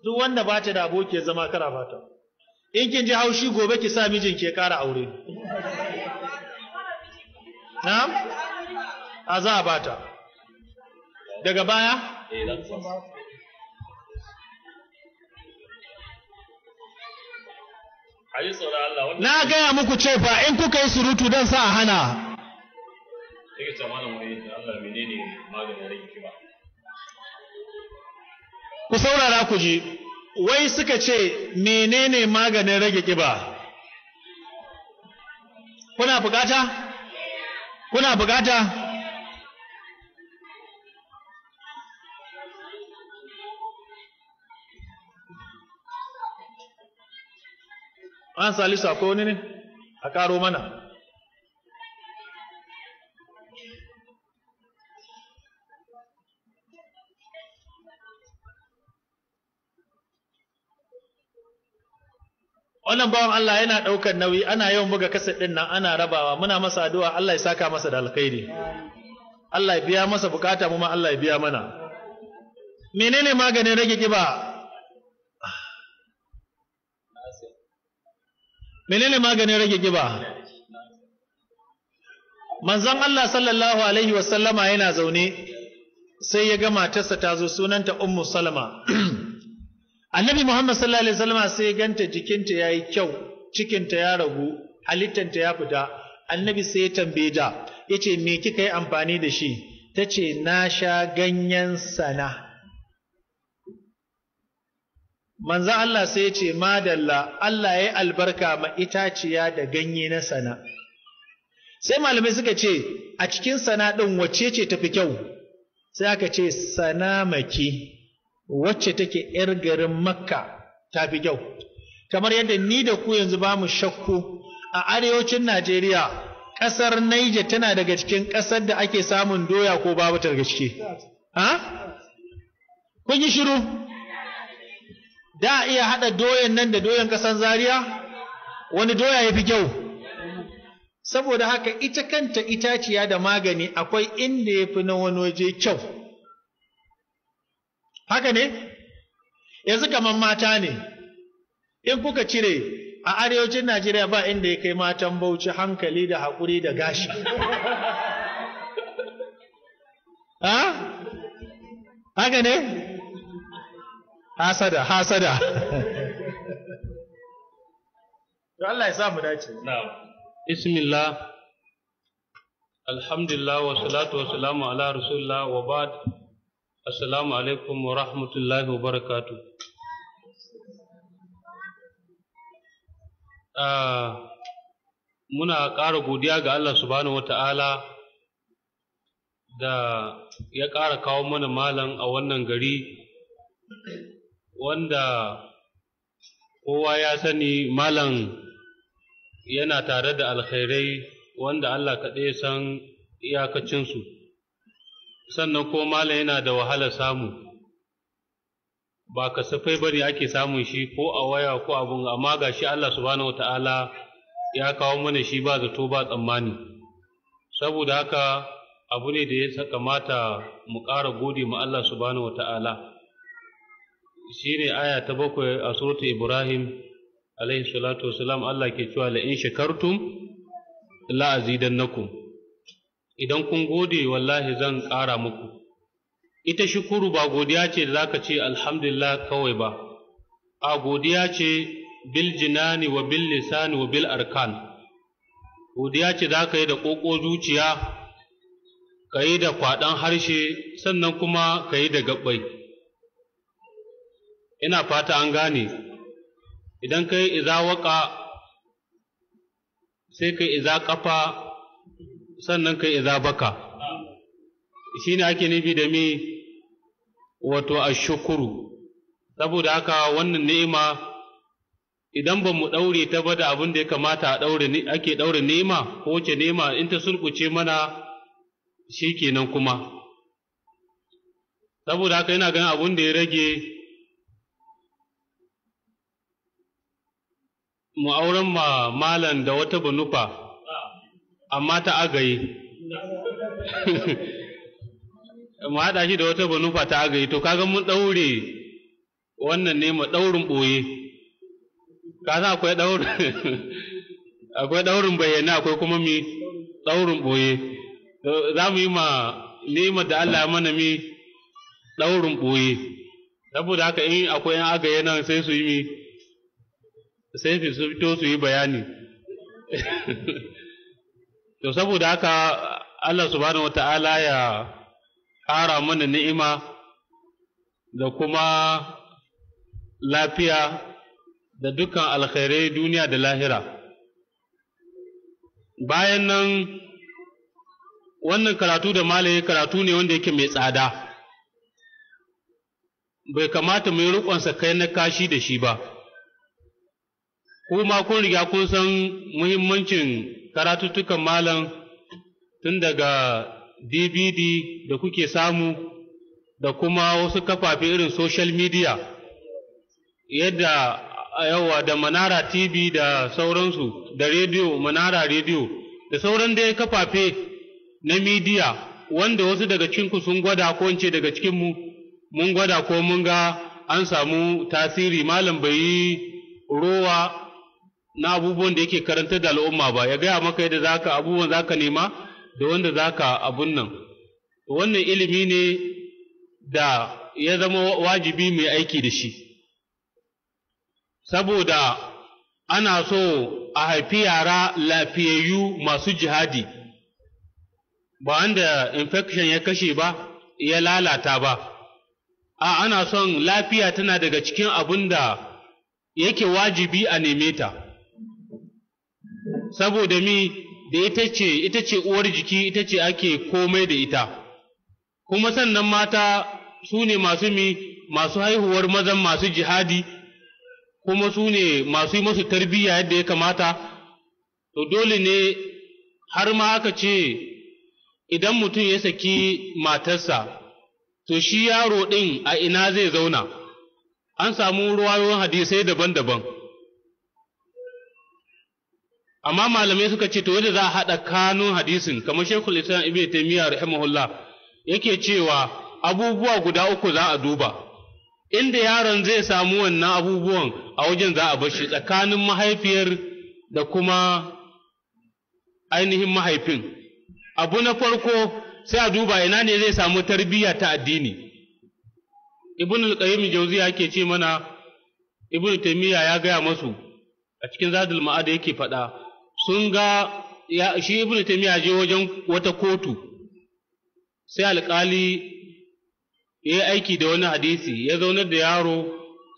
Duk wanda ba ta da aboki ya zama kara fata. In kin ji haushi gobe ki sa mijin ke ƙara aure. Na'am? A za a bata. Daga baya? Na gaya muku ce fa in kuka yi surutu don sa a hana. Ku saurara ku ji, wai suka ce menene maganin rage kiba? Kuna bukata? an Salisu akwai wani ne a karo mana wannan bawan Allah yana ɗaukar nauyi ana yawan buga kaset ɗin nan ana rabawa muna masa addu'a Allah ya saka masa da alkhairi Allah ya biya masa bukata mu ma Allah ya biya mana menene maganin rage kiba menene maganin rage kiba manzon Allah sallallahu alaihi wasallama yana zaune sai ya ga matarsa ta zo sunanta Ummu Salama Annabi Muhammad sallallahu alaihi wasallama sai ya ganta jikinta yayi kyau cikinta ya ragu halittanta ya fita Annabi sai ya tambaye ta yace me kika yi amfani da shi tace na sha ganyen sana manzo Allah sai ya ce madalla Allah ya yi albarka ma itaciya da ganye na sana sai malamai suka ce a cikin sana ɗin wacce ce tafi kyau sai aka ce sana maki wacce take ‘yar garin makka tafi kyau kamar yadda ni da ku yanzu ba mu shakku a arewacin Najeriya ƙasar Niger tana daga cikin ƙasar da ake samun doya ko babu ta daga ciki kun yi shiru da iya haɗa doyan nan da doyan ƙasan Zaria wani doya ya fi kyau saboda haka ita kanta itaciya da magani akwai inda ya fi na wani waje kyau haka ne yanzu kamar mata ne in kuka cire a arewacin Najeriya ba inda ya kai matan Bauchi hankali da haƙuri da gashi haka ne hasada Allah ya sa mu dace bismillah alhamdulillah wa salatu wa salamu ala rasulillah wa ba'd assalamu alaikum wa rahmatullahi wa barakatuh muna ƙara godiya ga Allah subhanahu wa ta'ala da ya ƙara kawo mana malam a wannan gari wanda kowa ya sani malam yana tare da alkhairai wanda Allah kaɗai san iyakacinsu sannan ko malam yana da wahala samu ba kasafai bane ake samun shi ko a waya ko abun amma ga shi Allah subhanahu wata'ala ya kawo mana shi ba zato ba tsammani saboda haka abu ne da ya kamata mu ƙara gode ma Allah subhanahu wata'ala shi ne aya ta 7 a suratu Ibrahim alaihi salatu wasalam Allah ke cewa la in shakartum la azidannakum idan kun gode wallahi zan ƙara muku ita shukuru ba godiya ce da zaka ce alhamdulillah kawai ba a godiya ce bil jinani wa bil lisani wa bil arkan godiya ce zaka yi da ƙoƙo zuciya ka yi da kwaɗan harshe sannan kuma ka yi da gaɓɓai ina fata an gane idan ka yi iza waƙa sai ka yi iza ƙafa sannan ka yi iza baka shi ne ake nufi da mi wato a shukuru saboda haka wannan ni'ima idan ba mu ɗaure ta ba da abin da ya kamata ake ɗaure ni'ima ko wace ni'ima in ta sulkuce mana shi kenan kuma saboda haka yana ganin abin da ya rage mu auren ma malam da wata banufa amma ta agaye mu haɗa shi da wata banufa ta agaye to kaga mun ɗaure wannan ne mu ɗaurin ɓoye ka san akwai ɗaurin bayyana akwai kuma mi ɗaurin ɓoye za mu yi ma ni'imar da Allah ya mana mi ɗaurin ɓoye saboda haka in akwai yan agaye nan sai su yi mi sai su fito su yi bayani to saboda haka Allah subhanahu wata'ala ya ƙara mana ni'ima da kuma lafiya da dukkan alkhairai duniya da lahira bayan nan wannan karatu da malaye karatu ne wanda yake mai tsada bai kamata mu yi riƙonsa kai na kashi da shi ba kuma kun riga kun san muhimmancin karatuttukan malam tun daga DVD da kuke samu da kuma wasu kafafe irin social media, yadda yawa da Manara TV da sauransu, da rediyo, Manara rediyo, da sauran dai kafafe na media wanda wasu daga cikinku sun gwada ko ce daga cikinmu mun gwada ko mun ga an samu tasiri. Malam bai yi rowa na abubuwan da yake karanta da al'umma ba, ya gaya maka yadda zaka abubuwan zaka nema da wanda zaka abun nan. Wannan ilimi ne da ya zama wajibi mai aiki da shi, saboda ana so a haifi yara lafiyayyu masu jihadi, ba wanda infection ya kashe ba ya lalata ba. Ana son lafiya tana daga cikin abin da yake wajibi a neme ta, saboda da ita ce uwar jiki, ita ce ake komai da ita. Kuma sannan mata su ne masu haihuwar mazan masu jihadi, kuma su ne masu yi masu tarbiyya yadda ya kamata. To dole ne har ma aka ce idan mutum ya saki matarsa, to shi yaro ɗin a ina zai zauna. An samu ruwayoyin hadisai daban-daban, amma malamai suka ce to yadda za a haɗa kanun hadisin, kamar Sheikhul Islam Ibn Taymiyyah rahimahullah yake cewa abubuwa guda uku za a duba, inda yaron zai samu wannan abubuwan a wajen za a bar shi, tsakanin mahaifiyar da kuma ainihin mahaifin. Abu na farko sai a duba ina ne zai samu tarbiyya ta addini. Ibn al-Qayyim Jawziya yake ce mana, Ibn Taymiyyah ya gaya masu a cikin Zadul Ma'ad yake faɗa, sun ga shi Ibn Taymiyyah je wajen wata kotu, sai alƙali ya yi aiki da wani hadisi, ya zaunar da yaro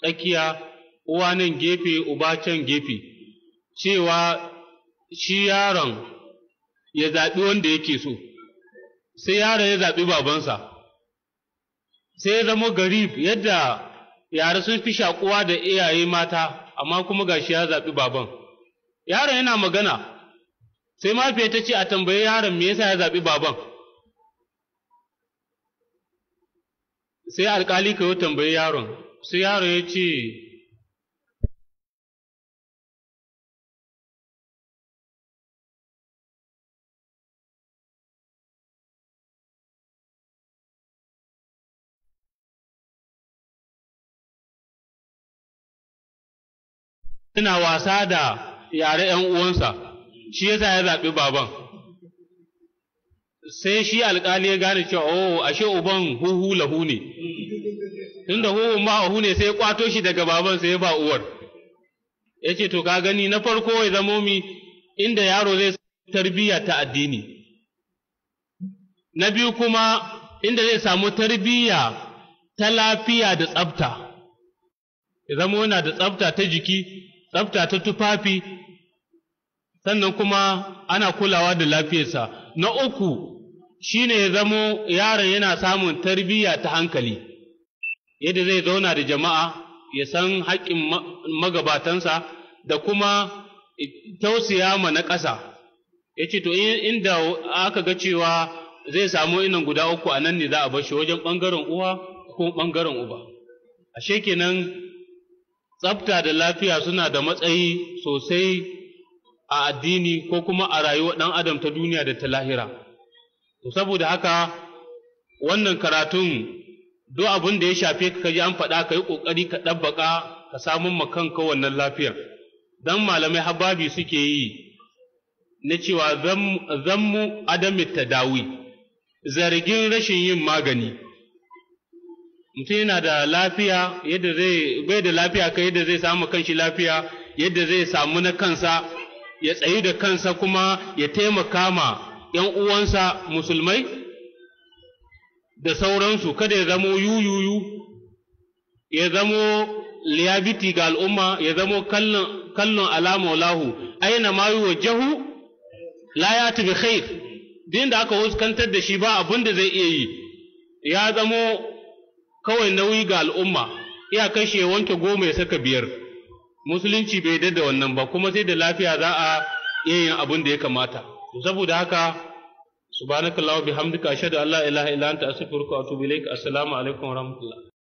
tsakiya, uwa nan gefe, uba can gefe, cewa shi yaron ya zaɓi wanda yake so. Sai yaron ya zaɓi babansa, sai ya zama garib, yadda yara sun fi shakuwa da iyaye mata, amma kuma gashi ya zaɓi baban. Yaron yana magana, sai mafiya ta ce a tambayi yaron me yasa ya zaɓi baban. Sai alƙali ka yi tambayi yaron, sai yaron ya ce, suna wasa da yare ‘yan uwansa, shi yasa ya zaɓi baban. Sai shi alƙali ya gane cewa, oh, ashe uban huhu lahu ne, tunda huhun ma hu ne sai ya ƙwato shi daga baban sai ya ba uwar. Ya ce, to ka gani, na farko ya zamo inda yaro zai tarbiyya ta addini. Na biyu kuma inda zai samu tarbiyya ta lafiya da tsafta, ya zamo yana da tsafta ta jiki, tsafta ta tufafi, sannan kuma ana kulawa da lafiyarsa. Na uku shi ne ya zamo yaron yana samun tarbiyya ta hankali, yadda zai zauna da jama'a, ya san haƙƙin magabatansa da kuma tausaya ma na ƙasa. Ya ce, to inda aka ga cewa zai samu inan guda uku a nan ne za a bar shi, wajen ɓangaren uwa ko ɓangaren uba. Ashe kenan tsafta da lafiya suna da matsayi sosai a addini ko kuma a rayuwar ɗan adam ta duniya da ta lahira. To saboda haka wannan karatun duk abin da ya shafe ka ji an faɗa ka yi ƙoƙari ka ɗabbaƙa ka samun ma kanka wannan lafiyar. Dan malamai hababi suke yi na cewa zammu adamin tadawi, zargin rashin yin magani. Mutum yana da lafiya yadda bai da lafiya kai yadda zai samu kanshi lafiya, yadda zai samu na kansa, ya tsayi da kansa kuma ya taimaka ma ‘yan uwansa musulmai da sauransu, kada ya zamo yuyuyu, ya zamo liyabiti ga al'umma, ya zamo kallon alama lahu, aina ma yi wajahu la ya tafi khair, din da aka huskantar da shi ba abin da zai iya yi, ya zamo kawai nauyi ga al'umma, iya kashe wanke 10 ya saka 5, musulunci bai yarda da wannan ba, kuma sai da lafiya za a iya yin abin da ya kamata. Saboda haka subhanakallahu bihamdika ashhadu an la ilaha illa anta astaghfiruka wa atubu ilaik. Assalamu alaikum wa rahmatullah.